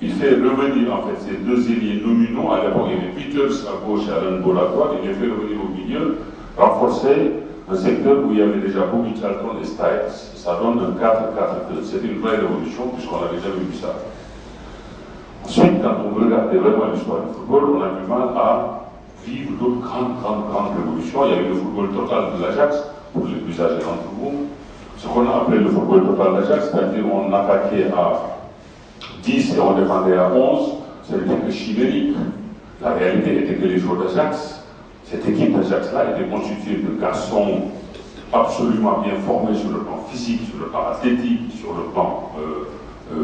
Il fait revenir en fait ces deux ailiers nominaux. À l'époque, il y avait Peters à gauche et Alan Ball à droite. Il les fait revenir au milieu, renforcer un secteur où il y avait déjà Bobby Charlton et Stiles. Ça donne un 4-4-2. C'était une vraie révolution puisqu'on n'avait jamais vu ça. Ensuite, quand on regardait vraiment l'histoire du football, on a du mal à vivre d'autres grandes révolutions. Il y a eu le football total de l'Ajax, pour les plus âgés d'entre vous. Ce qu'on a appelé le football total de l'Ajax, c'est-à-dire on attaquait à 10 et on défendait à 11, c'était que chimérique. La réalité était que les joueurs d'Ajax, cette équipe d'Ajax-là était constituée de garçons absolument bien formés sur le plan physique, sur le plan athlétique, sur le plan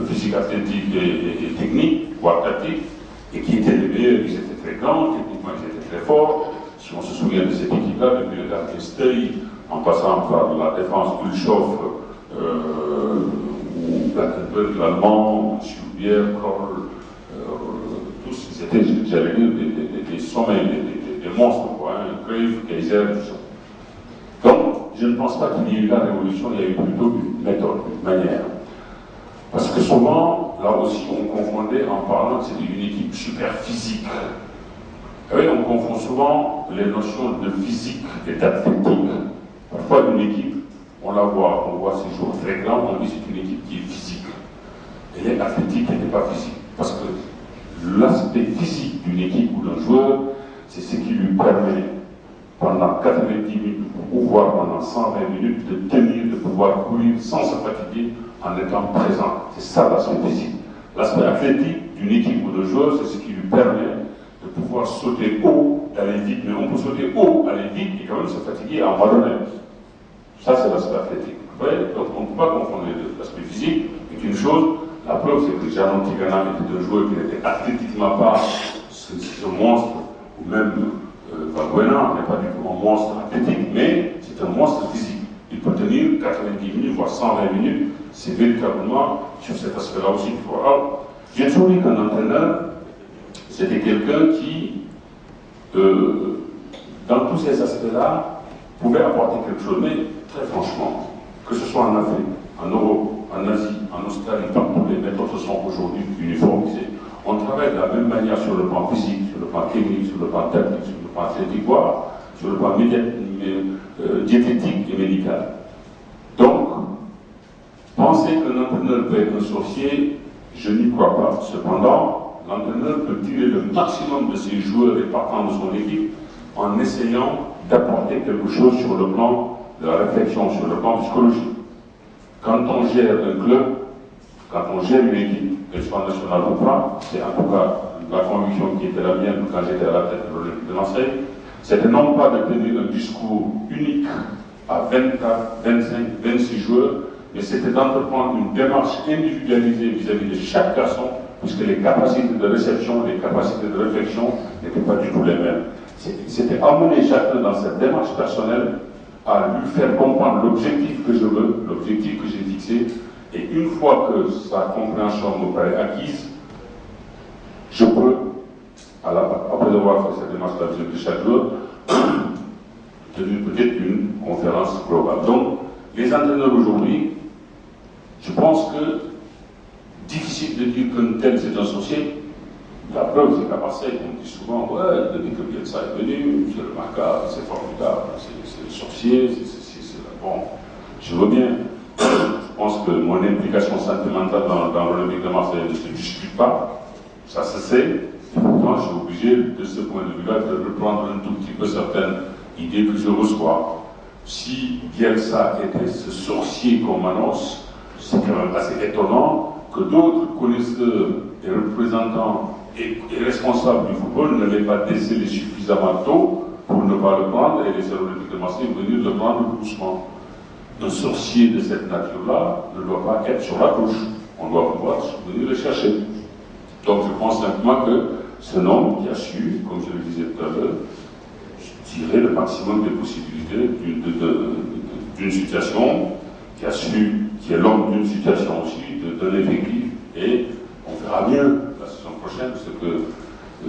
physique, athlétique et technique, voire tactique, et qui étaient les meilleurs. Ils étaient très grands, techniquement ils étaient très forts. Si on se souvient de cette équipe-là, depuis le gardien Stey, en passant par la défense Ulchoff, ou Blankenberg, l'Allemand, Schulbier, Kroll, tous, ils étaient, j'allais dire, des sommets, des monstres, quoi, hein, Cruyff, Kaiser, tout ça. Donc, je ne pense pas qu'il y ait eu la révolution, il y a eu plutôt une méthode, une manière. Parce que souvent, là aussi, on confondait en parlant que c'était une équipe super physique. Vous savez, on confond souvent les notions de physique et d'athlétique. Parfois, une équipe, on voit ces joueurs très grands, on dit c'est une équipe qui est physique. Elle est athlétique, elle n'est pas physique. Parce que l'aspect physique d'une équipe ou d'un joueur, c'est ce qui lui permet, pendant 90 minutes, ou voire pendant 120 minutes, de tenir, de pouvoir courir sans se fatiguer en étant présent. C'est ça l'aspect physique. L'aspect athlétique d'une équipe ou d'un joueur, c'est ce qui lui permet de pouvoir sauter haut, d'aller vite. Mais on peut sauter haut, aller vite et quand même se fatiguer à un moment donné. Ça, c'est l'aspect athlétique. Vous voyez, donc on ne peut pas confondre les deux. L'aspect physique est une chose. La preuve, c'est que Janon Tigana était un joueur qui n'était athlétiquement pas ce monstre, ou même Valbuena n'est pas du tout un monstre athlétique, mais c'est un monstre physique. Il peut tenir 90 minutes, voire 120 minutes. C'est véritablement sur cet aspect-là aussi qu'il faut avoir. J'ai toujours dit qu'un entraîneur, c'était quelqu'un qui, dans tous ces aspects-là, pouvait apporter quelque chose. Mais très franchement, que ce soit en Afrique, en Europe, en Asie, en Australie, partout, les méthodes sont aujourd'hui uniformisées. On travaille de la même manière sur le plan physique, sur le plan technique, sur le plan tactique, sur le plan athlétique, voire sur le plan diététique et médical. Donc, penser qu'un entraîneur peut être un sorcier, je n'y crois pas. Cependant, l'entraîneur peut tirer le maximum de ses joueurs et partants de son équipe en essayant d'apporter quelque chose sur le plan de la réflexion, sur le plan psychologique. Quand on gère un club, quand on gère une équipe, qu'elle soit nationale ou pas, c'est en tout cas la conviction qui était la mienne quand j'étais à la tête de l'Olympique de Marseille, c'était non pas de tenir un discours unique à 24, 25, 26 joueurs, mais c'était d'entreprendre une démarche individualisée vis-à-vis de chaque garçon, puisque les capacités de réception, les capacités de réflexion n'étaient pas du tout les mêmes. C'était amener chacun dans cette démarche personnelle à lui faire comprendre l'objectif que je veux, l'objectif que j'ai fixé, et une fois que sa compréhension me paraît acquise, je peux, après avoir fait cette démarche de chaque jour, tenir peut-être une conférence globale. Donc, les entraîneurs aujourd'hui, je pense que difficile de dire qu'un tel c'est un sorcier. La preuve, c'est qu'à Marseille, on dit souvent, ouais, depuis que Bielsa est venu, c'est le macabre, c'est formidable, c'est le sorcier, c'est bon. Je veux bien. Je pense que mon implication sentimentale dans l'Olympique de Marseille ne se discute pas, ça se sait. Et pourtant, je suis obligé, de ce point de vue-là, de reprendre un tout petit peu certaines idées que je reçois. Si Bielsa était ce sorcier qu'on m'annonce, c'est quand même assez étonnant que d'autres connaisseurs et représentants et responsables du football ne l'aient pas décelé suffisamment tôt pour ne pas le prendre et laisser l'Olympique de Marseille venir le prendre doucement. Un sorcier de cette nature-là ne doit pas être sur la touche. On doit pouvoir venir le chercher. Donc je pense simplement que c'est un homme qui a su, comme je le disais tout à l'heure, tirer le maximum des possibilités d'une situation, qui a su, qui est l'homme d'une situation aussi, d'un effectif, et on verra bien la saison prochaine. prochaine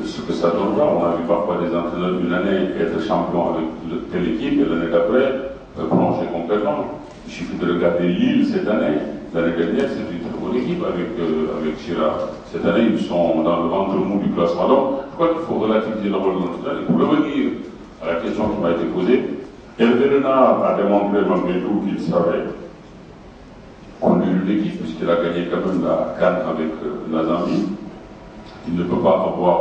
ce que ça donnera. On a vu parfois des entraîneurs une année être champion avec telle équipe et l'année d'après plonger complètement. Il suffit de regarder Lille cette année. L'année dernière, c'est une très bonne équipe avec Chirac. Cette année, ils sont dans le ventre mou du classement. Donc, je crois qu'il faut relativiser le rôle de notre entraîneur. Et pour revenir à la question qui m'a été posée, Hervé Renard a démontré malgré tout qu'il savait conduire l'équipe, puisqu'il a gagné quand même la CAN avec la Zambie. Il ne peut pas avoir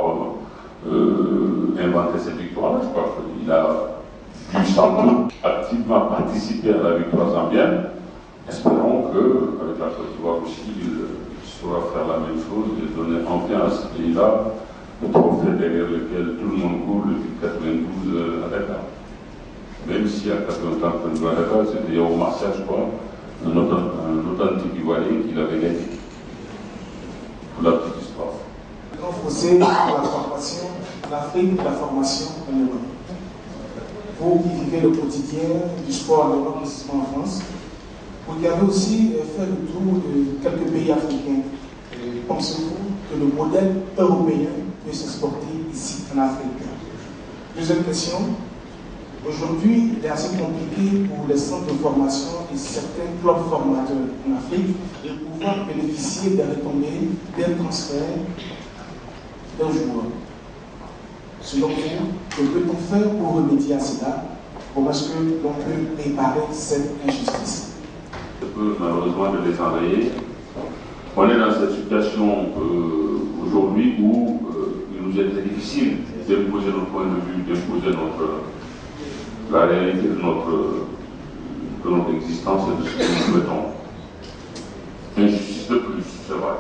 inventé cette victoire-là. Je crois qu'il a dû sans doute activement participer à la victoire zambienne. Espérons qu'avec la Côte d'Ivoire aussi, il saura faire la même chose et donner enfin à ce pays-là le trophée derrière lequel tout le monde court depuis 92 à Dakar. Même si à 91 à Dakar, c'était au Marseille, je crois, un authentique Ivoirien qui l'avait gagné. Pour la petite histoire. Le grand fossé pour la formation, l'Afrique de la formation en Europe. Vous qui vivez le quotidien du sport en Europe, en France, vous avez aussi fait le tour de quelques pays africains. Pensez-vous que le modèle européen peut s'exporter ici en Afrique? Deuxième question. Aujourd'hui, il est assez compliqué pour les centres de formation et certains clubs formateurs en Afrique de pouvoir bénéficier des retombées d'un transfert d'un joueur. Selon vous, que peut-on faire pour remédier à cela? Comment est-ce que l'on peut réparer cette injustice? Je peux malheureusement de les enrayer. On est dans cette situation aujourd'hui où il nous est très difficile d'imposer notre point de vue, d'imposer la réalité de notre existence et de ce que nous souhaitons. Injustice de plus, c'est vrai.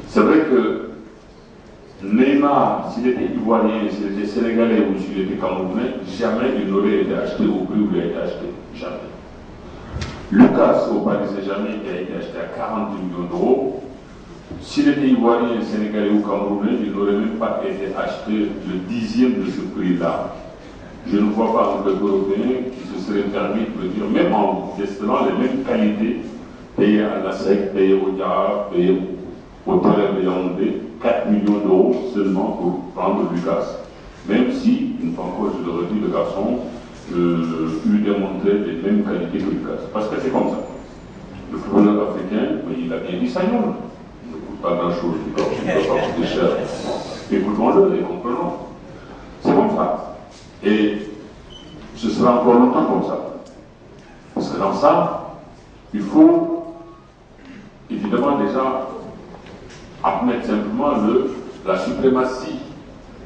C'est vrai que Neymar, s'il était ivoirien, s'il était sénégalais ou s'il était camerounais, jamais il n'aurait été acheté au prix où il a été acheté. Jamais. Lucas au Paris Saint-Germain qui a été acheté à 40 millions d'euros. S'il était ivoirien, sénégalais ou camerounais, il n'aurait même pas été acheté le 10e de ce prix-là. Je ne vois pas un club européen qui se serait permis de dire, même en espérant les mêmes qualités, payer à la SEC, payer au Diara, payer au Terrain de Yaoundé, 4 millions d'euros seulement pour prendre Lucas. Même si, une fois encore, je le redis, le garçon eut démontré les mêmes qualités que Lucas. Parce que c'est comme ça. Le footballeur africain, il a bien dit ça, non. Il ne coûte pas grand-chose, il ne peut pas coûter cher. Écoutons-le et comprenons. C'est comme ça. Et ce sera encore longtemps comme ça. Parce que dans ça, il faut évidemment déjà admettre simplement la suprématie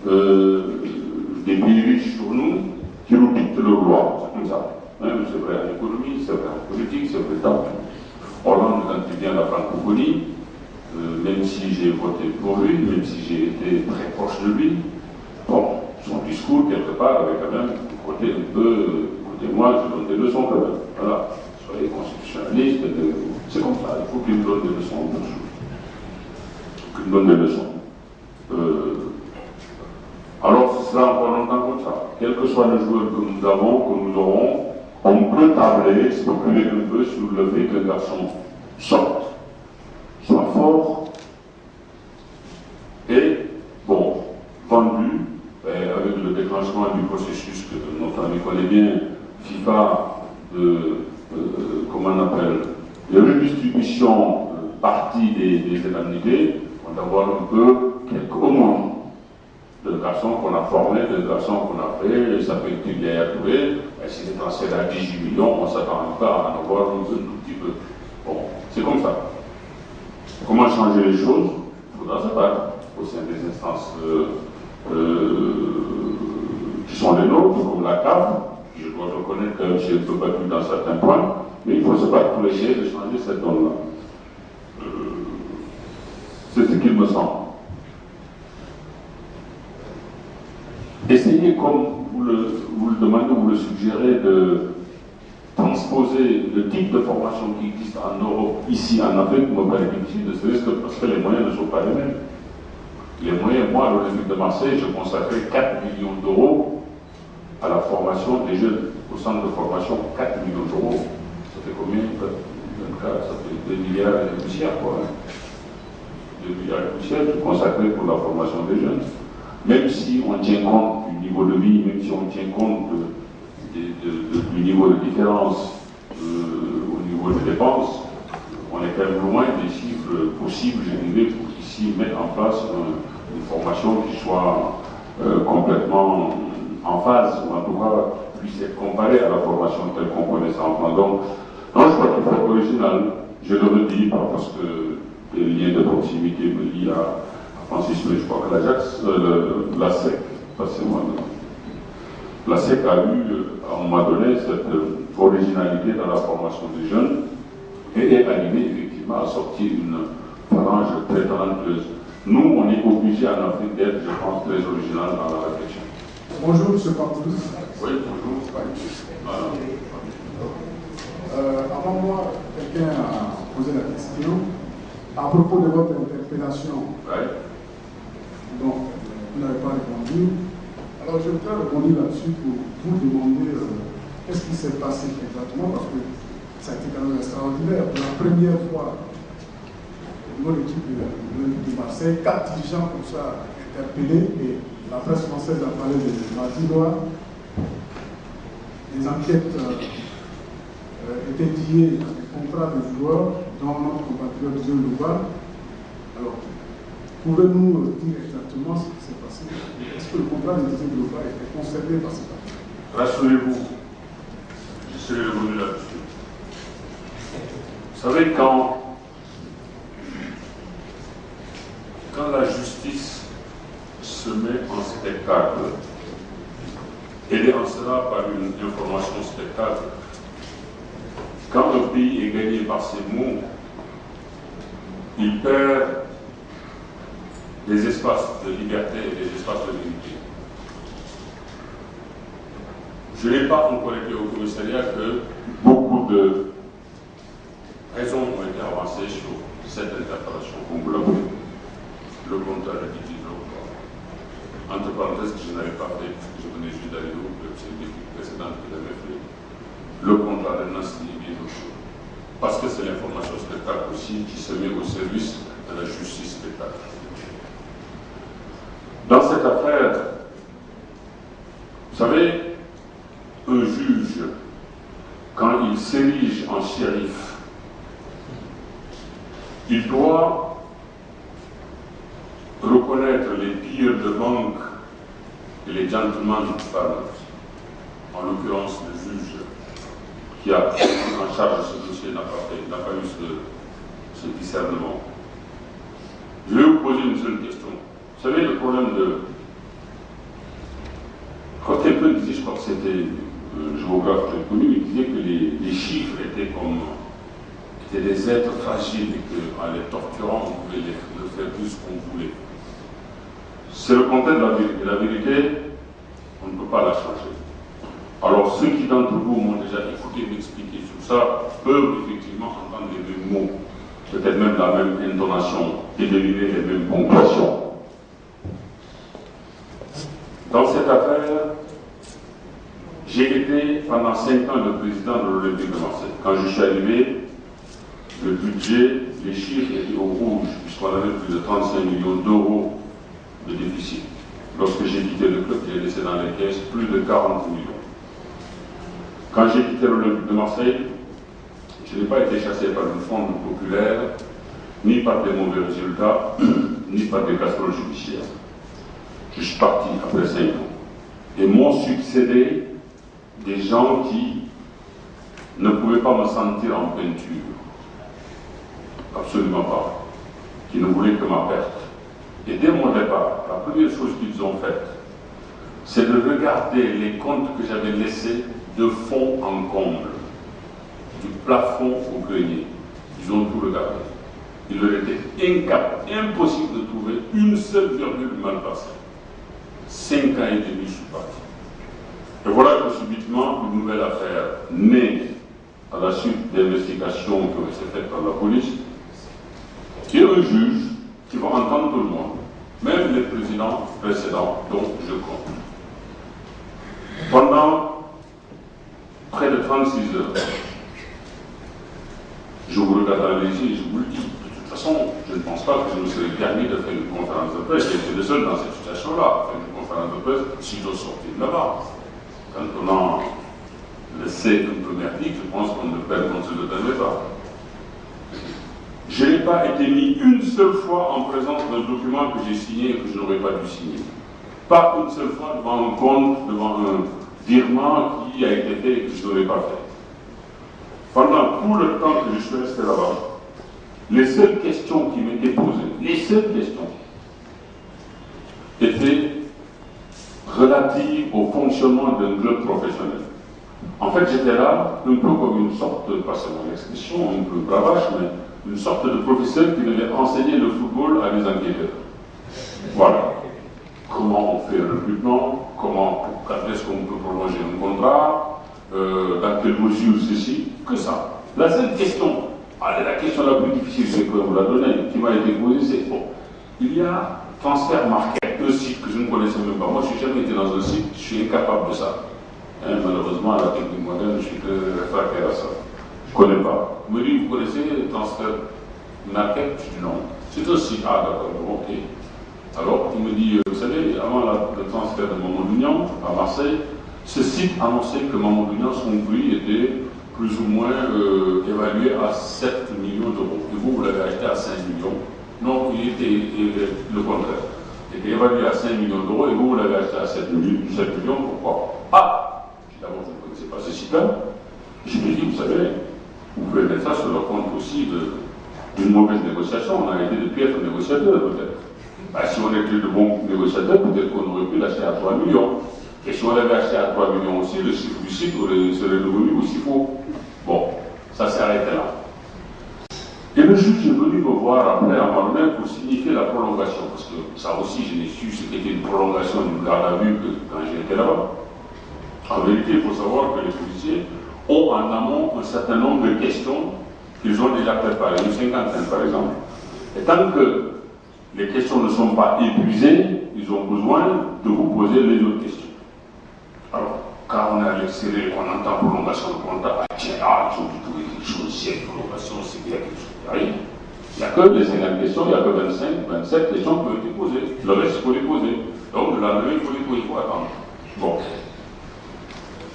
des pays riches sur nous qui nous dictent leur loi. C'est comme ça. C'est vrai en économie, c'est vrai en politique, c'est vrai dans Hollande, quand il vient à la francophonie, même si j'ai voté pour lui, même si j'ai été très proche de lui, bon, son discours, quelque part, avait quand même un côté un peu, écoutez, moi, je donne des leçons quand même. Voilà, soyez constitutionnaliste, c'est comme ça, il faut qu'il me donne des leçons. Qu'il me donne des leçons. Alors, ce sera encore longtemps comme ça. Quel que soit le joueur que nous avons, que nous aurons, on peut tabler, spéculer un peu sur le fait que le garçon sorte, soit fort, et, bon, vendu, avec le déclenchement du processus que notre ami connaît bien, FIFA, comment on appelle, de redistribution partie des indemnités, on va voir un peu quelques aumônes de garçons qu'on a formés, de garçons qu'on a fait, ça peut être bien Touré, s'il est transféré à 18 millions, on s'attend pas à en avoir un tout petit peu. Bon, c'est comme ça. Comment changer les choses? Il faudra se battre au sein des instances qui sont les nôtres, comme la CAF. Je dois reconnaître que j'ai un peu battu dans certains points, mais il faut se battre pour essayer de changer cette donne-là. C'est ce qu'il me semble. Essayez, comme vous le demandez, vous le suggérez, de transposer le type de formation qui existe en Europe, ici en Afrique, me paraît difficile, de serait-ce que parce que les moyens ne sont pas les mêmes. Les moyens, moi, à l'Olympique de Marseille, je consacrais 4 millions d'euros à la formation des jeunes, au centre de formation, 4 millions d'euros. Ça fait combien? Ça fait 2 milliards et 1 milliard, quoi. de milliards poussières consacrés pour la formation des jeunes. Même si on tient compte du niveau de vie, même si on tient compte du niveau de différence au niveau des dépenses, on est quand même loin des chiffres possibles, je dirais, pour ici mettre en place une formation qui soit complètement en phase, ou en tout cas puisse être comparée à la formation telle qu'on connaît ça en France. Donc, non, je crois qu'il faut être original. Je le redis, pas parce que les liens de proximité me lient à Francis, mais je crois que l'Ajax, la SEC, passez-moi, la SEC a eu, à un moment donné, cette originalité dans la formation des jeunes et est arrivée effectivement à sortir une phalange très talentueuse. Nous, on est obligé en Afrique d'être, je pense, très original dans la réflexion. Bonjour, M. Pantous. Oui, bonjour. Avant moi, quelqu'un a posé la question à propos de votre interpellation. Ouais. Donc, vous n'avez pas répondu. Alors, je voudrais répondre là-dessus pour vous demander qu'est-ce qui s'est passé exactement, parce que ça a été quand même extraordinaire. Pour la première fois, dans l'équipe de Marseille, 4 dirigeants comme ça interpellés, et la presse française a parlé de Madidoa. Les enquêtes étaient liées à des contrats de joueurs dont notre compatriote Dieu Louba. Alors, pouvez-nous dire exactement ce qui s'est passé? Est-ce que le contrat de Dieu Louba était conservé par ces parties? Rassurez-vous, je serai revenu là-dessus. Vous savez, quand la justice se met en spectacle, elle est en cela par une information spectacle. Quand un pays est gagné par ses mots, il perd des espaces de liberté et des espaces de vérité. Je n'ai pas encore été au commissariat que beaucoup de raisons ont été avancées sur cette interpellation, comme vous l'avez dit. Le contrat de Didier Drogba. Entre parenthèses, que je n'avais pas fait, puisque je venais juste d'aller au club, c'est l'équipe précédente qui l'avait fait. Le contrat de Nassi et bien d'autres choses. Parce que c'est l'information spectacle aussi qui se met au service de la justice spectacle. Dans cette affaire, vous savez, un juge, quand il s'érige en shérif, il doit reconnaître les pires de banque et les gentlemen farmers, en l'occurrence le juge qui a en charge ce dossier n'a pas eu ce discernement. Je vais vous poser une seule question. Vous savez, le problème de... Quand quelqu'un disait, je crois que c'était un géographe très connu, il disait que les chiffres étaient des êtres fragiles et qu'en les torturant, on pouvait le faire tout ce qu'on voulait. C'est le contenu de la vérité. La vérité, on ne peut pas la changer. Alors, ceux qui d'entre vous m'ont déjà écouté m'expliquer sur ça peuvent effectivement entendre les mêmes mots, peut-être même la même intonation et deviner les mêmes ponctuations. Dans cette affaire, j'ai été pendant 5 ans le président de l'Olympique de Marseille. Quand je suis arrivé, le budget, les chiffres étaient au rouge, puisqu'on avait plus de 35 millions d'euros de déficit. Lorsque j'ai quitté le club, j'ai laissé dans les caisses plus de 40 millions. Quand j'ai quitté l'Olympique de Marseille, je n'ai pas été chassé par une fronde populaire, ni par des mauvais résultats, ni par des casseroles judiciaires. Je suis parti après 5 ans. Et m'ont succédé des gens qui ne pouvaient pas me sentir en peinture. Absolument pas. Qui ne voulaient que ma perte. Et dès mon départ, la première chose qu'ils ont faite, c'est de regarder les comptes que j'avais laissés de fond en comble, du plafond au grenier. Ils ont tout regardé. Il leur était impossible de trouver une seule virgule mal passée. 5 ans et demi, je suis parti. Et voilà que subitement, une nouvelle affaire née à la suite d'investigations qui ont été faites par la police, qui est un juge qui va entendre tout le monde, même les présidents précédents dont je compte. Pendant près de 36 heures, je vous regarde dans les yeux et je vous le dis, de toute façon, je ne pense pas que je me serais permis de faire une conférence de presse. J'étais le seul dans cette situation-là, faire une conférence de presse si j'ose sortir de là-bas. Quand on a le C un peu merdique, je pense qu'on ne se le donnerait pas. Je n'ai pas été mis une seule fois en présence d'un document que j'ai signé et que je n'aurais pas dû signer. Pas une seule fois devant un compte, devant un virement qui a été fait et que je n'aurais pas fait. Pendant tout le temps que je suis resté là-bas, les seules questions qui m'étaient posées, les seules questions, étaient relatives au fonctionnement d'un club professionnel. En fait, j'étais là un peu comme une sorte, passez-moi l'expression, un peu bravache, mais une sorte de professeur qui devait enseigner le football à des enquêteurs. Voilà. Comment on fait un recrutement, quand est-ce qu'on peut prolonger un contrat, dans quelle mesure ceci, que ça. La seule question, la question la plus difficile, je peux vous la donner, qui m'a été posée, c'est bon, il y a Transfer Market, un site que je ne connaissais même pas. Moi, je n'ai jamais été dans un site, je suis incapable de ça. Malheureusement, à la technique moderne, je suis très réfractaire à ça. Je ne connais pas. Il me dit, vous connaissez Transfer Market? Je dis non. C'est un site, d'accord, ok. Alors, il me dit, vous savez, avant le transfert de Mamadou Niang à Marseille, ce site annonçait que Mamadou Niang, son prix était plus ou moins évalué à 7 millions d'euros. Et vous l'avez acheté à 5 millions. Non, il était le contraire. Il était évalué à 5 millions d'euros et vous l'avez acheté à 7 millions. Pourquoi? D'abord, je ne connaissais pas ce site-là. Je me dis, vous savez, vous pouvez mettre ça sur le compte aussi d'une mauvaise négociation. On a été de piètres négociateurs, peut-être. Si on était de bons négociateurs, peut-être qu'on aurait pu l'acheter à 3 millions. Et si on l'avait acheté à 3 millions aussi, le chiffre du site serait devenu aussi faux. Bon, ça s'est arrêté là. Et le juge est venu me voir après à Marseille pour signifier la prolongation, parce que ça aussi, je n'ai su ce qu'était une prolongation d'une garde à vue que quand j'étais là-bas. En vérité, il faut savoir que les policiers ont en amont un certain nombre de questions qu'ils ont déjà préparées, une cinquantaine par exemple. Et tant que les questions ne sont pas épuisées, ils ont besoin de vous poser les autres questions. Alors, quand on est à l'extérieur, on entend prolongation de contrat, ils ont dû trouver quelque chose, s'il y a une prolongation, c'est qu'il y a quelque chose qui arrive. Il n'y a que les 50 questions, il n'y a que 25, 27 questions qui ont été posées. Le reste, il faut les poser. Donc, le lendemain, il faut les poser, il faut attendre. Bon.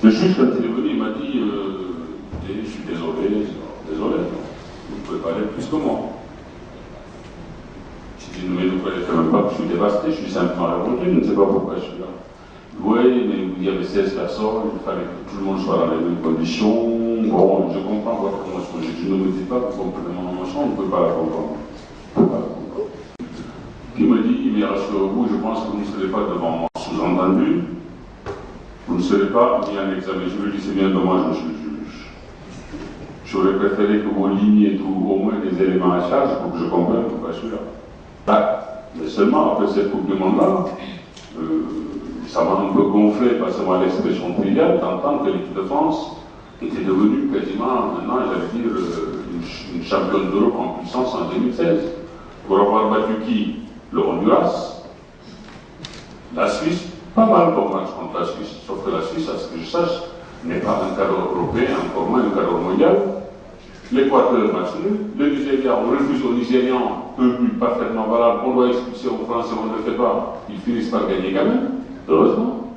Le juge, quand il est venu, il m'a dit, écoutez, je suis désolé, vous ne pouvez pas aller plus que moi. Je dis, mais vous ne connaissez même pas que je suis dévasté, je suis simplement révolté, je ne sais pas pourquoi je suis là. Oui, mais il y avait 16 personnes, il fallait que tout le monde soit dans les mêmes conditions. Bon, je comprends votre émotion. Je ne me dis pas que vous comprenez mon émotion, on ne peut pas la comprendre. Puis il me dit, mais rassurez-vous, je pense que vous ne serez pas devant moi. Sous-entendu, vous ne serez pas mis en examen. Je lui dis, c'est bien dommage, monsieur le juge. J'aurais préféré que vous liniez au moins des éléments à charge pour que je comprenne pourquoi je suis là. Mais seulement après cette coupe de mandat, ça m'a un peu gonflé, passez-moi l'expression triviale, d'entendre que l'équipe de France était devenue quasiment, maintenant, j'allais dire, une championne d'Europe en puissance en 2016. Pour avoir battu qui? Le Honduras, la Suisse, pas mal pour match contre la Suisse, sauf que la Suisse, à ce que je sache, n'est pas un cadre européen, encore moins un cadre mondial. L'Équateur, match nul. Le Nigeria, on refuse aux Nigérians un but parfaitement valable, on doit expulser aux Français, on ne le fait pas, ils finissent par gagner quand même. Heureusement,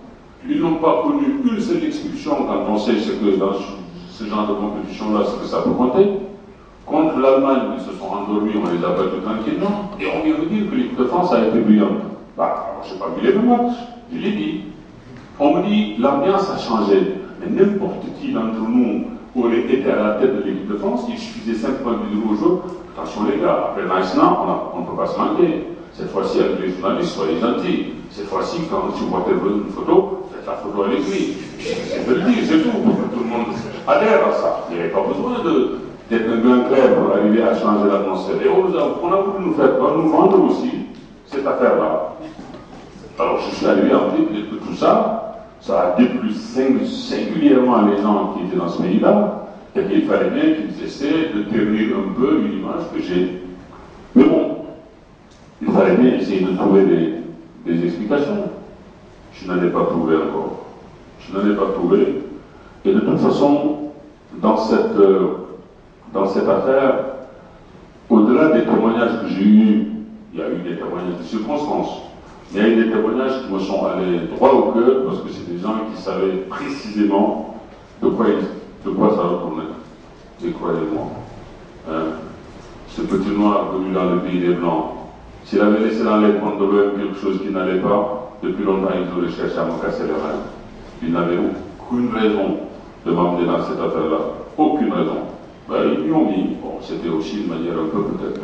ils n'ont pas connu une seule expulsion quand on sait ce que dans ce genre de compétition-là, ce que ça peut compter. Contre l'Allemagne, ils se sont endormis, on les a battus tranquillement, et on vient de dire que l'équipe de France a été brillante. Je n'ai pas vu les deux matchs, je l'ai dit. On me dit, l'ambiance a changé, mais n'importe qui d'entre nous aurait été à la tête de l'équipe de France, il suffisait simplement de dire aux joueurs, attention les gars, après maintenant, on ne peut pas se manquer. Cette fois-ci, avec les journalistes, soyez gentils. Cette fois-ci, quand tu vois une photo, faites la photo à l'écrit. C'est de le dire, c'est tout, pour que tout le monde adhère à ça. Il n'y avait pas besoin d'être un grand clair pour arriver à changer l'atmosphère. Et on a voulu nous faire quoi, nous vendre aussi cette affaire-là. Alors je suis arrivé en tête que tout ça, ça a déplu singulièrement les gens qui étaient dans ce pays-là, et qu'il fallait bien qu'ils essaient de ternir un peu une image que j'ai. Mais bon, il fallait bien essayer de trouver des explications. Je n'en ai pas trouvé encore. Je n'en ai pas trouvé. Et de toute façon, dans cette affaire, au-delà des témoignages que j'ai eus, il y a eu des témoignages de circonstances, mais il y a eu des témoignages qui me sont allés droit au cœur parce que c'est des gens qui savaient précisément de quoi ça retournait. Et croyez-moi, ce petit noir venu dans le pays des Blancs, s'il avait laissé dans les comptes de l'OM quelque chose qui n'allait pas, depuis longtemps ils auraient cherché à me casser les reins. Ils n'avaient aucune raison de m'emmener dans cette affaire-là. Aucune raison. Ben, ils m'y ont mis. Bon, c'était aussi une manière un peu peut-être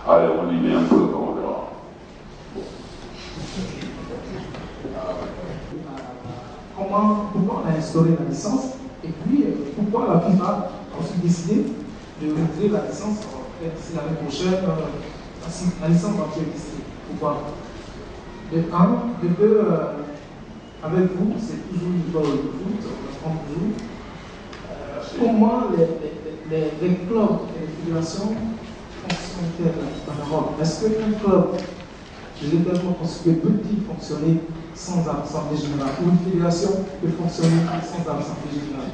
allez, on y met un peu, on verra. Bon. Pourquoi on a instauré la licence et puis pourquoi la FIFA a aussi décidé de retirer la licence d'ici l'année prochaine, la licence va être décidée. Pourquoi? De un, de deux, avec vous, c'est toujours l'histoire du foot, on apprend toujours. Comment les clubs et les fédérations fonctionnent en Europe? Est-ce qu'un club, je l'ai tellement constitué, peut-il fonctionner sans assemblée générale ou une fédération peut fonctionner sans assemblée générale?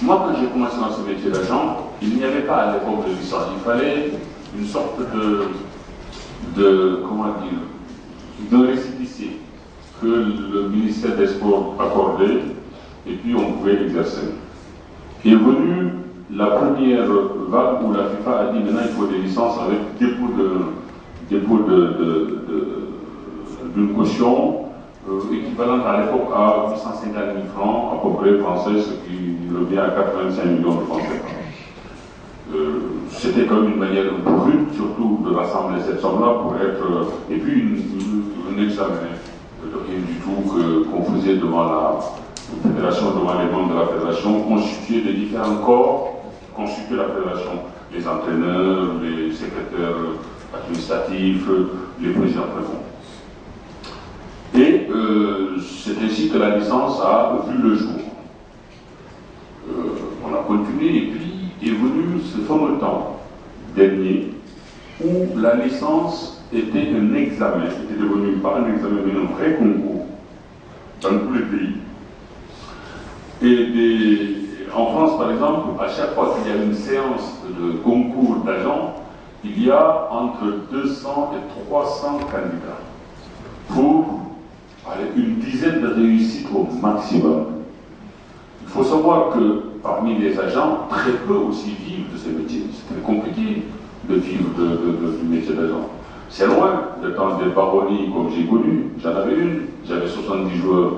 Moi, quand j'ai commencé dans ce métier d'agent, il n'y avait pas à l'époque de licence. Il fallait une sorte de comment dire, de récépissé que le ministère des Sports accordait et puis on pouvait exercer. Est venue la première vague où la FIFA a dit maintenant il faut des licences avec dépôt d'une caution équivalente à l'époque à 850 000 francs, à peu près français, ce qui revient à 85 millions de francs CFA. C'était comme une manière un peu rude, surtout de rassembler cette somme-là pour être. Et puis un examen de rien du tout qu'on faisait devant la fédération, devant les membres de la fédération, constitués de différents corps qui constituent la fédération. Les entraîneurs, les secrétaires administratifs, les présidents préfets. Et c'est ainsi que la licence a vu le jour. On a continué et puis est venu ce fameux temps dernier où la licence était un examen, était devenu pas un examen mais un vrai concours dans tous les pays. Et en France par exemple, à chaque fois qu'il y a une séance de concours d'agents, il y a entre 200 et 300 candidats pour une dizaine de réussites au maximum. Il faut savoir que parmi les agents, très peu aussi vivent de ce métier. C'est très compliqué de vivre du métier d'agent. C'est loin le temps des baronnies comme j'ai connu. J'en avais une, j'avais 70 joueurs,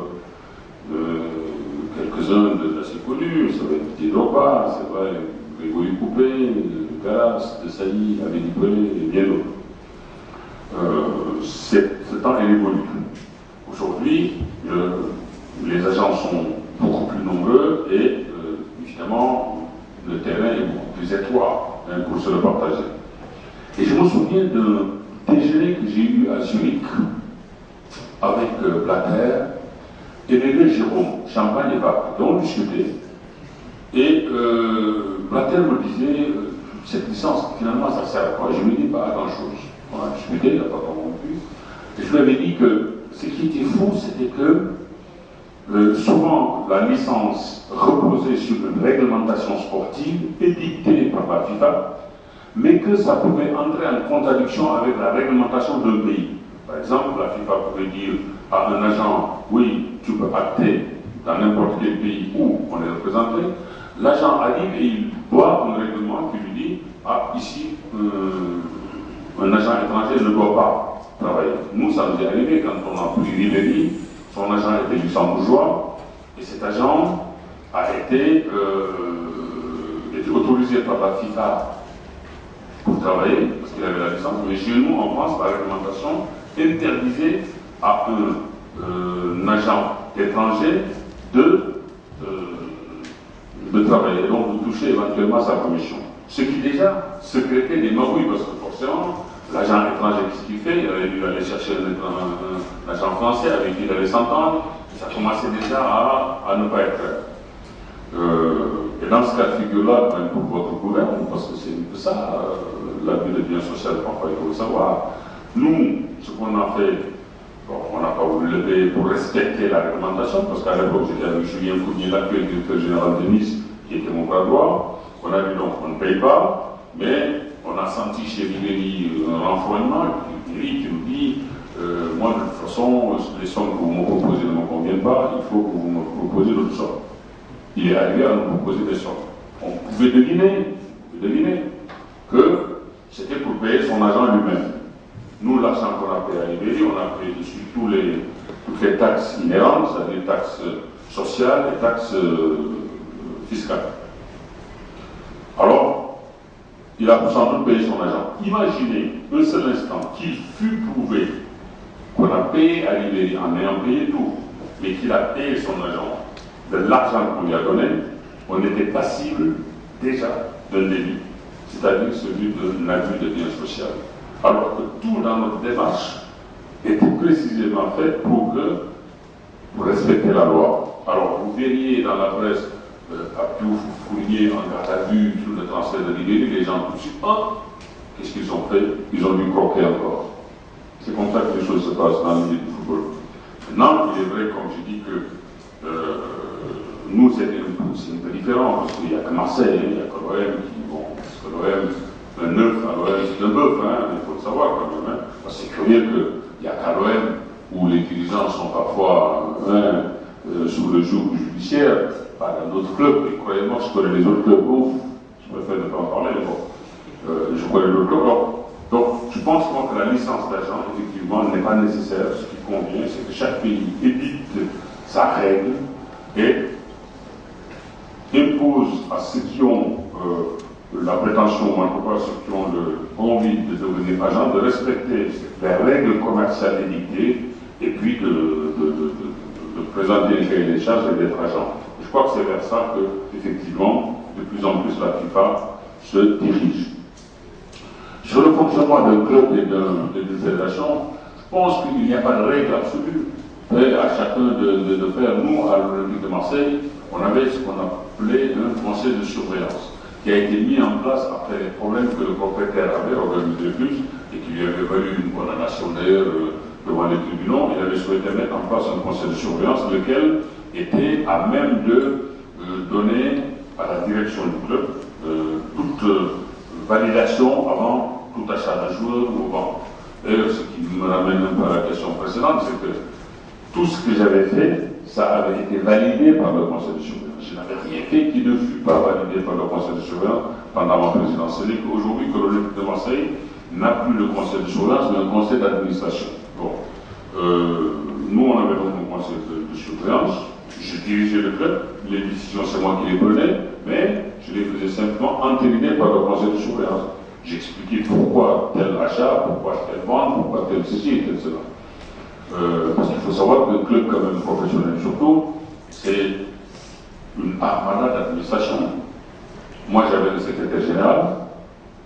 quelques-uns d'assez connus, ça va être Didier Drogba, c'est vrai, Grégory Coupé, Galas, De Sailly, Amélie Dupré et bien d'autres. Ce temps est évolue. Aujourd'hui, les agents sont beaucoup plus nombreux et évidemment le terrain est beaucoup plus étroit pour se le partager. Et je me souviens d'un déjeuner que j'ai eu à Zurich avec Blatter et les deux Jérôme, Champagne et Pape, dont on discutait. Et Blatter me disait cette licence, finalement, ça sert à quoi? Je lui dis pas à grand chose. On a discuté, il n'a pas convaincu. Et je lui avais dit que ce qui était fou, c'était que souvent la licence reposait sur une réglementation sportive édictée par la FIFA, mais que ça pouvait entrer en contradiction avec la réglementation d'un pays. Par exemple, la FIFA pouvait dire à un agent, oui, tu peux acter dans n'importe quel pays où on est représenté. L'agent arrive et il voit un règlement qui lui dit, ah, ici, un agent étranger ne doit pas travailler. Nous, ça nous est arrivé quand on a pris Ribéry, son agent était luxembourgeois, et cet agent a été autorisé par la FIFA pour travailler, parce qu'il avait la licence, mais chez nous, en France, la réglementation interdisait à un agent étranger de travailler, donc de toucher éventuellement sa commission. Ce qui déjà secrétait des magouilles, parce que forcément, l'agent étranger, qu'est-ce qu'il fait? Il aurait dû aller chercher un agent français avec qui il allait s'entendre. Ça commençait déjà à ne pas être clair. Et dans ce cas de figure-là, même pour votre gouvernement, parce que c'est un peu ça, l'abus de biens sociaux, parfois il faut le savoir. Nous, ce qu'on a fait, bon, on n'a pas voulu lever pour respecter la réglementation, parce qu'à l'époque, j'étais avec Julien Fournier, l'actuel directeur général de Nice, qui était mon bras droit. On a dit donc, on ne paye pas. mais on a senti chez Ribéry un renfrognement, Ribéry qui nous dit moi de toute façon, les sommes que vous me proposez ne me conviennent pas, il faut que vous me proposiez d'autres sommes. Il est arrivé à nous proposer des sommes. On pouvait deviner que c'était pour payer son agent lui-même. Nous, l'argent qu'on a payé à Ribéry, on a payé dessus toutes les taxes inhérentes, c'est-à-dire les taxes sociales et taxes fiscales. Alors, il a sans doute payé son agent. Imaginez un seul instant qu'il fut prouvé qu'on a payé à Ribéry en ayant payé tout, mais qu'il a payé son agent de l'argent qu'on lui a donné, on était passible déjà d'un délit, c'est-à-dire celui de l'abus de biens social. Alors que tout dans notre démarche était précisément fait pour respecter la loi. Alors vous verriez dans la presse Abdou Fournier en garde à vue sur le transfert de Ribéry, les gens tout de suite, qu'est-ce qu'ils ont fait? Ils ont dû croquer encore. C'est comme ça que les choses se passent dans le milieu du football. Maintenant, il est vrai, comme je dis, que nous, c'est un peu différent, parce qu'il n'y a que Marseille, il n'y a que l'OM qui, parce que l'OM, un neuf à l'OM, c'est un bœuf, il faut le savoir quand même. Parce que c'est curieux qu'il n'y a qu'à l'OM où les dirigeants sont parfois sous le joug judiciaire, pas dans d'autres clubs, et croyez-moi, je connais les autres clubs, je préfère ne pas en parler, mais bon, je connais d'autres clubs. Donc, je pense que la licence d'agent, effectivement, n'est pas nécessaire. Ce qui convient, c'est que chaque pays édite sa règle et impose à ceux qui ont la prétention, ou en tout cas ceux qui ont envie de devenir agent, de respecter les règles commerciales édictées et puis de présenter un cahier des charges et d'être agent. Je crois que c'est vers ça que, effectivement, de plus en plus la FIFA se dirige. Sur le fonctionnement d'un club et d'une fédération, je pense qu'il n'y a pas de règle absolue. Et à chacun de faire, nous, à l'Olympique de Marseille, on avait ce qu'on appelait un conseil de surveillance, qui a été mis en place après les problèmes que le propriétaire avait organisé plus, et qui lui avait valu une condamnation d'ailleurs devant les tribunaux. Il avait souhaité mettre en place un conseil de surveillance, lequel était à même de donner à la direction du club toute validation avant tout achat d'un joueur ou avant. D'ailleurs, ce qui me ramène un peu à la question précédente, c'est que tout ce que j'avais fait, ça avait été validé par le conseil de surveillance. Je n'avais rien fait qui ne fut pas validé par le conseil de surveillance pendant ma présidence. C'est-à-dire qu'aujourd'hui, que l'Olympique de Marseille n'a plus le conseil de surveillance, mais un conseil d'administration. Bon. Nous, on avait donc un conseil de surveillance. Je dirigeais le club, les décisions, c'est moi qui les prenais, mais je les faisais simplement entériner par le conseil de surveillance. J'expliquais pourquoi tel achat, pourquoi telle vente, pourquoi tel ceci et tel cela. Parce qu'il faut savoir que le club, quand même professionnel surtout, c'est une armada d'administration. Moi, j'avais le secrétaire général,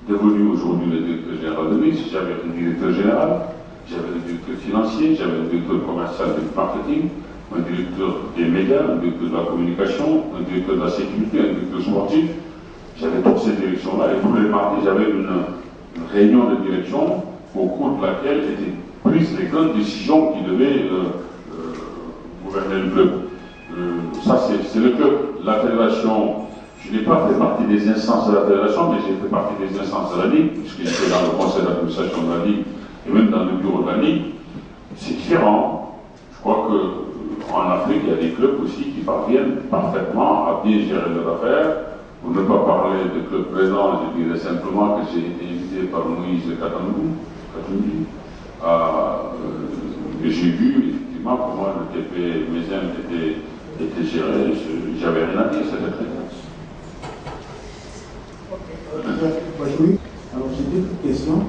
devenu aujourd'hui le directeur général de Nice, j'avais le directeur général, j'avais le directeur financier, j'avais le directeur commercial du marketing, un directeur des médias, un directeur de la communication, un directeur de la sécurité, un directeur sportif. J'avais toutes ces directions-là et tous les mardis, j'avais une réunion de direction au cours de laquelle étaient prises les grandes décisions qui devaient gouverner le club. Ça, c'est le club. La fédération, je n'ai pas fait partie des instances de la fédération, mais j'ai fait partie des instances de la Ligue, puisque j'étais dans le conseil d'administration de la Ligue et même dans le bureau de la Ligue. C'est différent. Je crois qu'en Afrique, il y a des clubs aussi qui parviennent parfaitement à bien gérer leurs affaires. Pour ne pas parler de club présent, je dirais simplement que j'ai été invité par Moïse Katambi, que j'ai vu effectivement comment le TP Mézin était géré. J'avais rien à dire, c'était très bien. Oui. Alors j'ai deux petites questions.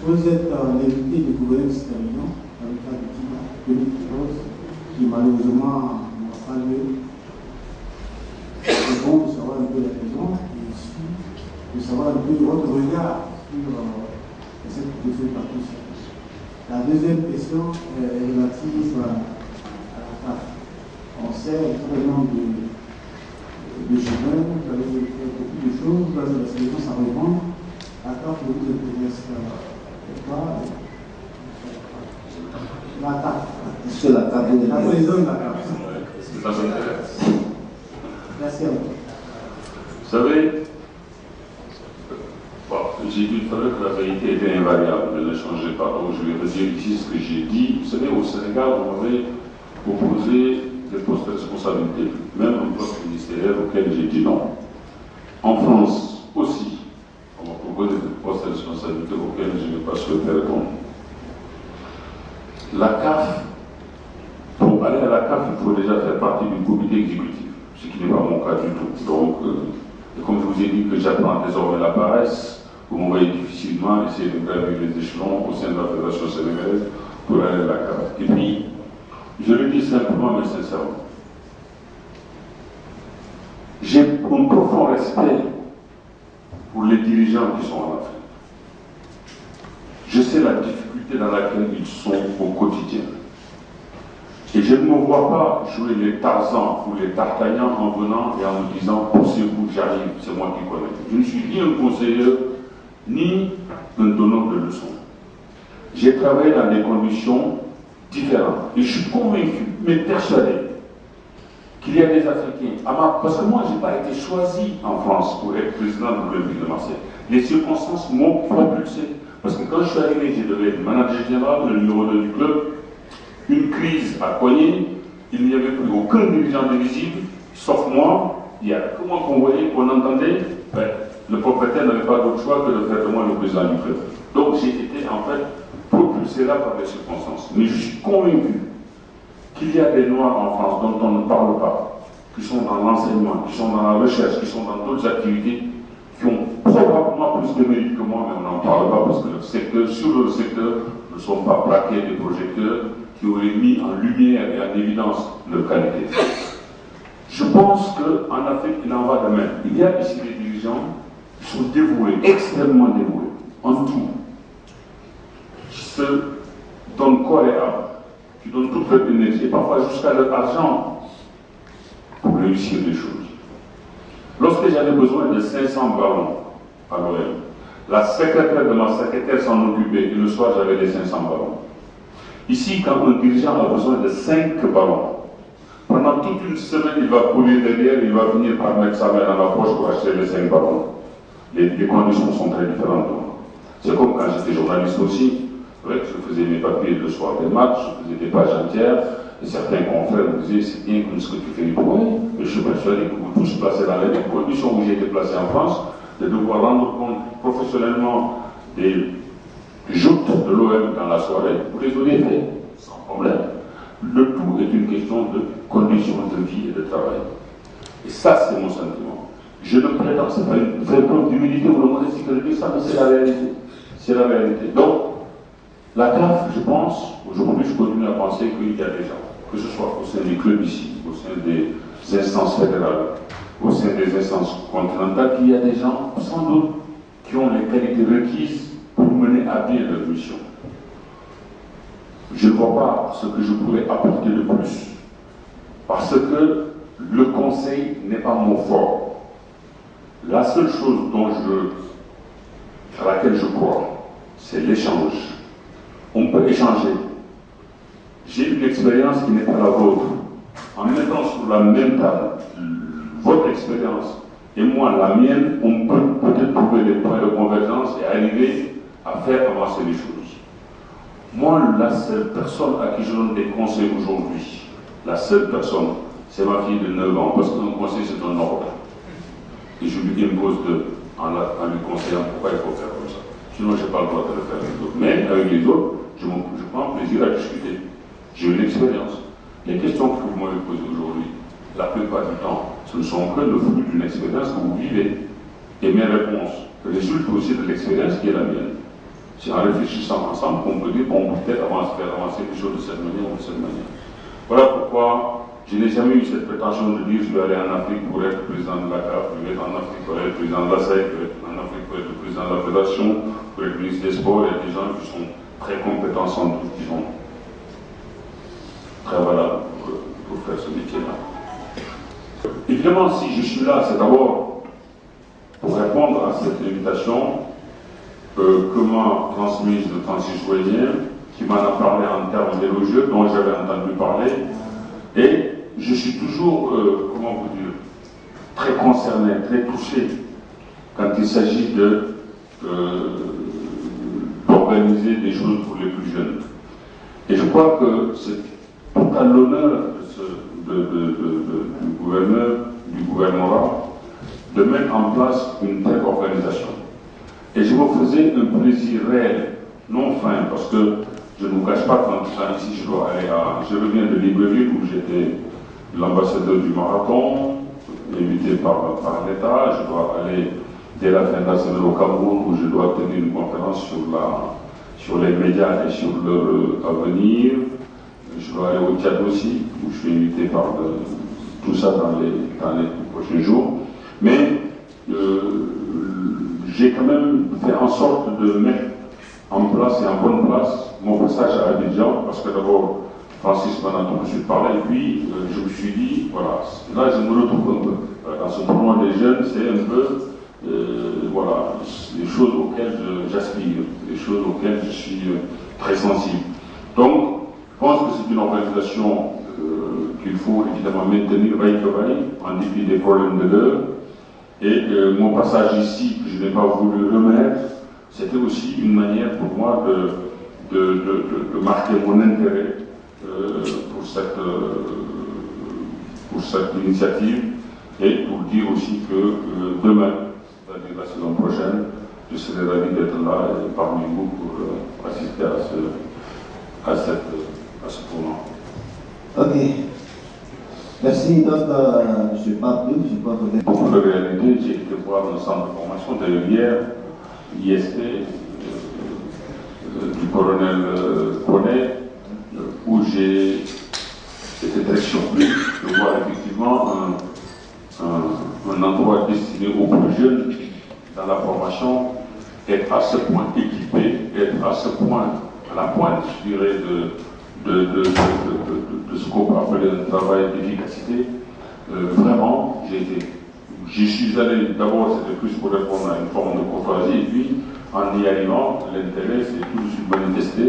Vous êtes l'invité du gouverneur Sterling, avec la petite 2014, qui malheureusement n'a pas lieu. C'est bon de savoir un peu la raison et aussi de savoir un peu votre regard sur cette question partie. La deuxième question est relative à la CAF. On sait énormément de chemins, vous avez fait beaucoup de choses, vous avez la sélection sans répondre. La CAF vous intéresse pas. La CAF. Est-ce que la CAF est la présidente de la CAF. Ça m'intéresse. Merci à vous. Vous savez, bon, savez que la vérité était invariable, ne la changez pas. Donc je vais redire ici ce que j'ai dit. Vous savez, au Sénégal, on m'avait proposé des postes de responsabilité, même un poste ministériel auquel j'ai dit non. En France aussi, on m'a proposé des postes de responsabilité auxquels je n'ai pas souhaité répondre. La CAF, pour aller à la CAF, il faut déjà faire partie du comité exécutif, ce qui n'est pas mon cas du tout. Donc, comme je vous ai dit que j'apprends désormais la paresse, vous m'envoyez difficilement essayer de gravir les échelons au sein de la Fédération sénégalaise pour aller à la CAF. Et puis, je le dis simplement mais sincèrement, j'ai un profond respect pour les dirigeants qui sont en Afrique. Je sais la difficulté dans laquelle ils sont au quotidien. Et je ne me vois pas jouer les Tarzans ou les D'Artagnan en venant et en me disant poussez-vous, j'arrive, c'est moi qui connais. Je ne suis ni un conseiller, ni un donneur de leçons. J'ai travaillé dans des conditions différentes. Et je suis convaincu, mais persuadé, qu'il y a des Africains. Parce que moi, je n'ai pas été choisi en France pour être président de l'Olympique de Marseille. Les circonstances m'ont propulsé. Parce que quand je suis arrivé, je devais être manager général, le numéro 2 du club. Une crise a cogné, il n'y avait plus aucun dirigeant éligible, sauf moi. Il y a que moi qu'on voyait, qu'on entendait. Ben, le propriétaire n'avait pas d'autre choix que de faire de moi le président du club. Donc j'ai été en fait propulsé là par les circonstances. Mais je suis convaincu qu'il y a des Noirs en France dont on ne parle pas, qui sont dans l'enseignement, qui sont dans la recherche, qui sont dans d'autres activités, qui ont probablement plus de mérite que moi, mais on n'en parle pas parce que le secteur, sur le secteur ne sont pas plaqués des projecteurs qui auraient mis en lumière et en évidence leur qualité. Je pense qu'en Afrique, il en va de même. Il y a ici des dirigeants qui sont dévoués, extrêmement dévoués, en tout, qui se donnent corps et âme, qui donnent toute leur énergie, et parfois jusqu'à leur argent, pour réussir les choses. Lorsque j'avais besoin de 500 ballons à l'OM, la secrétaire de ma secrétaire s'en occupait, et le soir j'avais les 500 ballons. Ici, quand un dirigeant a besoin de 5 ballons, pendant toute une semaine, il va courir derrière, il va venir par mettre sa main dans la poche pour acheter les 5 ballons. Les conditions sont très différentes. C'est comme quand j'étais journaliste aussi. Ouais, je faisais mes papiers le soir des matchs, je faisais des pages entières, et certains confrères me disaient c'est bien comme ce que tu fais du bruit, mais je suis persuadé que vous tous placez dans les mêmes conditions où j'ai été placé en France, de devoir rendre compte professionnellement des joutes de l'OM dans la soirée, vous les auriez fait sans problème. Le tout est une question de conditions de vie et de travail. Et ça, c'est mon sentiment. Je ne prétends, c'est pas une vraie preuve d'humilité ou de modestie que je dis ça, mais c'est la réalité. C'est la réalité. Donc, la CAF, je pense, aujourd'hui, je continue à penser qu'il y a des gens, que ce soit au sein des clubs ici, au sein des instances fédérales, au sein des instances continentales, qu'il y a des gens, sans doute, qui ont les qualités requises pour mener à bien leur mission. Je ne vois pas ce que je pourrais apporter de plus, parce que le conseil n'est pas mon fort. La seule chose à laquelle je crois, c'est l'échange. On peut échanger. J'ai une expérience qui n'est pas la vôtre. En mettant sur la même table votre expérience et moi la mienne, on peut peut-être trouver des points de convergence et arriver à faire avancer les choses. Moi, la seule personne à qui je donne des conseils aujourd'hui, la seule personne, c'est ma fille de 9 ans, parce qu'un conseil c'est un ordre. Et je lui impose en lui conseillant pourquoi il faut faire comme ça. Sinon, je n'ai pas le droit de le faire avec les autres. Mais avec les autres, je prends plaisir à discuter. J'ai eu l'expérience. Les questions que vous m'avez posées aujourd'hui, la plupart du temps, ce ne sont que le fruit d'une expérience que vous vivez. Et mes réponses résultent aussi de l'expérience qui est la mienne. C'est en réfléchissant ensemble qu'on peut dire qu'on peut peut-être faire avancer les choses de cette manière ou de cette manière. Voilà pourquoi je n'ai jamais eu cette prétention de dire je vais aller en Afrique pour être président de la CAF, je vais être en Afrique pour être président de la SAIC, je vais être en Afrique pour être le président de la Fédération, pour être ministre des Sports. Il y a des gens qui sont très compétents sans doute, qui sont très valables pour faire ce métier-là. Évidemment, si je suis là, c'est d'abord pour répondre à cette invitation que m'a transmise le Francis Ouélien, qui m'en a parlé en termes élogieux, dont j'avais entendu parler. Et je suis toujours, comment vous dire, très concerné, très touché quand il s'agit de organiser des choses pour les plus jeunes. Et je crois que c'est tout à l'honneur du gouvernement de mettre en place une telle organisation. Et je me faisais un plaisir réel, non fin, parce que je ne vous cache pas quand ici je dois aller je reviens de Libreville où j'étais l'ambassadeur du marathon, invité par l'État. Je dois aller dès la fin de la semaine au Cameroun où je dois tenir une conférence sur les médias et sur leur avenir. Je dois aller au Tchad aussi, où je suis invité par tout ça dans les prochains jours. Mais j'ai quand même fait en sorte de mettre en place et en bonne place mon passage à Abidjan, parce que d'abord, Francis m'en a tout de suite parlé, et puis je me suis dit, voilà, là je me retrouve un peu. Dans ce tournoi des jeunes, c'est un peu, voilà, les choses auxquelles j'aspire, les choses auxquelles je suis très sensible. Donc, je pense que c'est une organisation qu'il faut évidemment maintenir vaille que vaille, en dépit des problèmes de l'heure. Et mon passage ici, que je n'ai pas voulu remettre, c'était aussi une manière pour moi de marquer mon intérêt pour cette initiative et pour dire aussi que demain, c'est-à-dire la saison prochaine, je serai ravi d'être là parmi vous pour assister à ce tournoi. Ok. Merci. Donc, je ne sais pas plus, je crois que... Beaucoup de réalité, j'ai été voir le centre de formation d'ailleurs hier, ISP, du colonel Koné, où j'ai été très surpris de voir effectivement un endroit destiné aux plus jeunes dans la formation être à ce point équipé, être à ce point à la pointe, je dirais, de ce qu'on peut appeler un travail d'efficacité. Vraiment, j'y suis allé, d'abord c'était plus pour répondre à une forme de courtoisie, et puis en y arrivant, l'intérêt s'est tout de suite manifesté,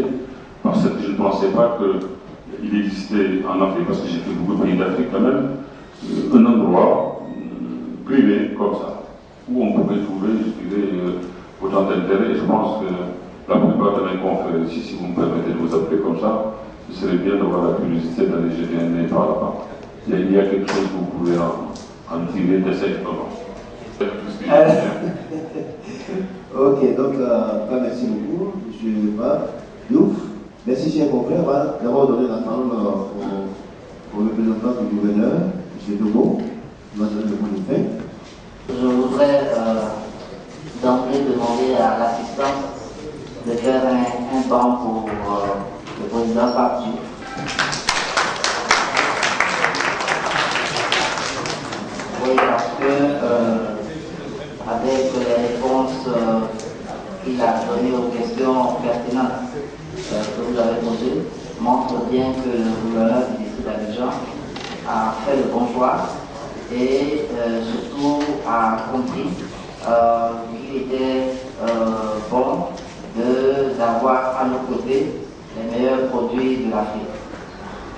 parce que je ne pensais pas qu'il existait en Afrique, parce que j'ai fait beaucoup de pays d'Afrique quand même, un endroit privé comme ça, où on pouvait trouver, je dirais, autant d'intérêt. Je pense que la plupart de mes confrères ici, si vous me permettez de vous appeler comme ça, ce serait bien d'avoir la curiosité d'aller jeter un nez par là-bas. Il y a quelque chose que vous pouvez en tirer de cette expérience. Ok, donc, merci beaucoup. Je Diouf. Merci, chers confrères. On va d'abord donner la parole au représentant du gouverneur, M. Dogo. Il va donner le mot de fin. Je voudrais d'emblée demander à l'assistance de faire un banc pour le président Pape Diouf. Oui, parce que avec les réponses qu'il a données aux questions pertinentes que vous avez posées, montre bien que le gouverneur du district d'Abidjan a fait le bon choix et surtout a compris qu'il était bon d'avoir à nos côtés les meilleurs produits de l'Afrique.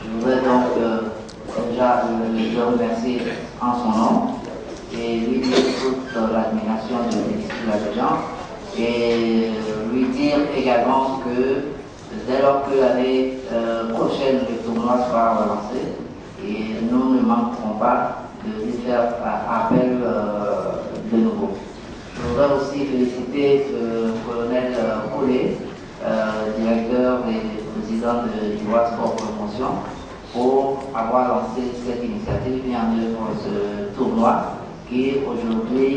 Je voudrais donc déjà le remercier en son nom et lui dire toute l'admiration du district d'Abidjan et lui dire également que dès lors que l'année prochaine le tournoi sera relancé, et nous ne manquerons pas de lui faire appel de nouveau. Je voudrais aussi féliciter le colonel Koné, directeur et président du Roi Sport Promotion, pour avoir lancé cette initiative et en œuvre ce tournoi qui aujourd'hui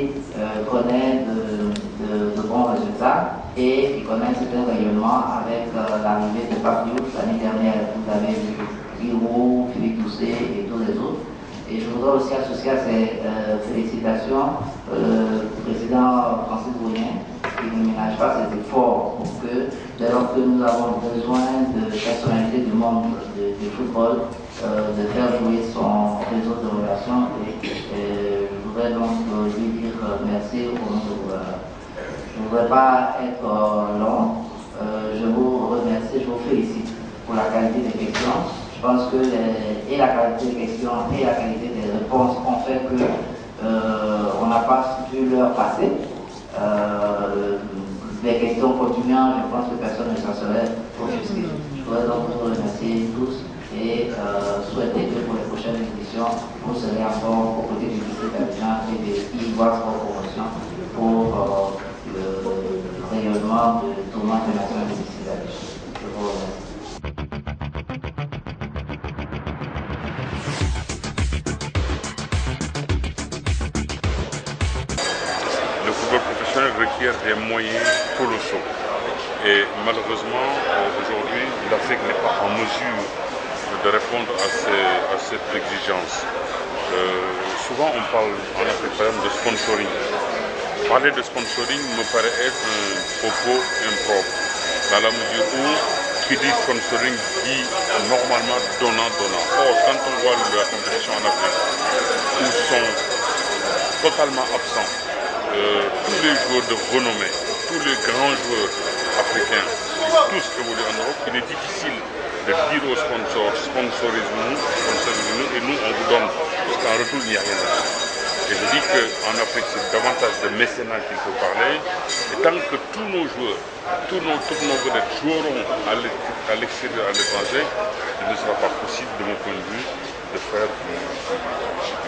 connaît de bons résultats et qui connaît un certain rayonnement avec l'arrivée de Pape Diouf l'année dernière. Vous avez vu Giroud, Philippe Doucet et tous les autres. Et je voudrais aussi associer à ces félicitations le président Francis Bourien, qui ne ménage pas ses efforts pour que, dès lors que nous avons besoin de personnalités du monde du football, de faire jouer son réseau de relations. Et je voudrais donc lui dire merci au nom du gouvernement. Je ne voudrais pas être long. Je vous remercie, je vous félicite pour la qualité des questions. Je pense que et la qualité des questions et la qualité des réponses ont fait que on n'a pas dû leur passer. les questions continuant, je pense que personne ne s'en serait offusqué. Je voudrais donc vous remercier tous et souhaiter que pour les prochaines éditions, vous serez encore aux côtés du district d'Abidjan et de Ivoire Promotion pour le rayonnement du tournoi international de district d'Abidjan. Je vous remercie. Le football professionnel requiert des moyens colossaux. Et malheureusement, aujourd'hui, l'Afrique n'est pas en mesure de répondre à cette exigence. Souvent, on parle en Afrique, par exemple, de sponsoring. Parler de sponsoring me paraît être un propos impropre, dans la mesure où qui dit sponsoring dit normalement donnant-donnant. Or, quand on voit la compétition en Afrique, où sont totalement absents tous les joueurs de renommée, tous les grands joueurs africains, qui tous évoluent en Europe, il est difficile de dire aux sponsors, sponsorisez-nous, et nous on vous donne, parce qu'en retour il n'y a rien. Et je dis qu'en Afrique c'est davantage de mécénat qu'il faut parler, et tant que tous nos joueurs, toutes nos vedettes joueront à l'extérieur, à l'étranger, il ne sera pas possible de mon point de vue de faire du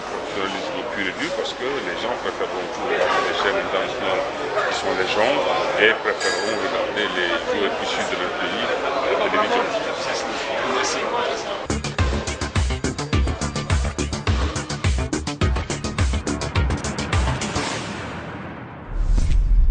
professionnalisme pur et dur, parce que les gens préféreront tout regarder les chaînes internationales qui sont les gens et préféreront regarder les joueurs issus de leur pays à la télévision. Merci.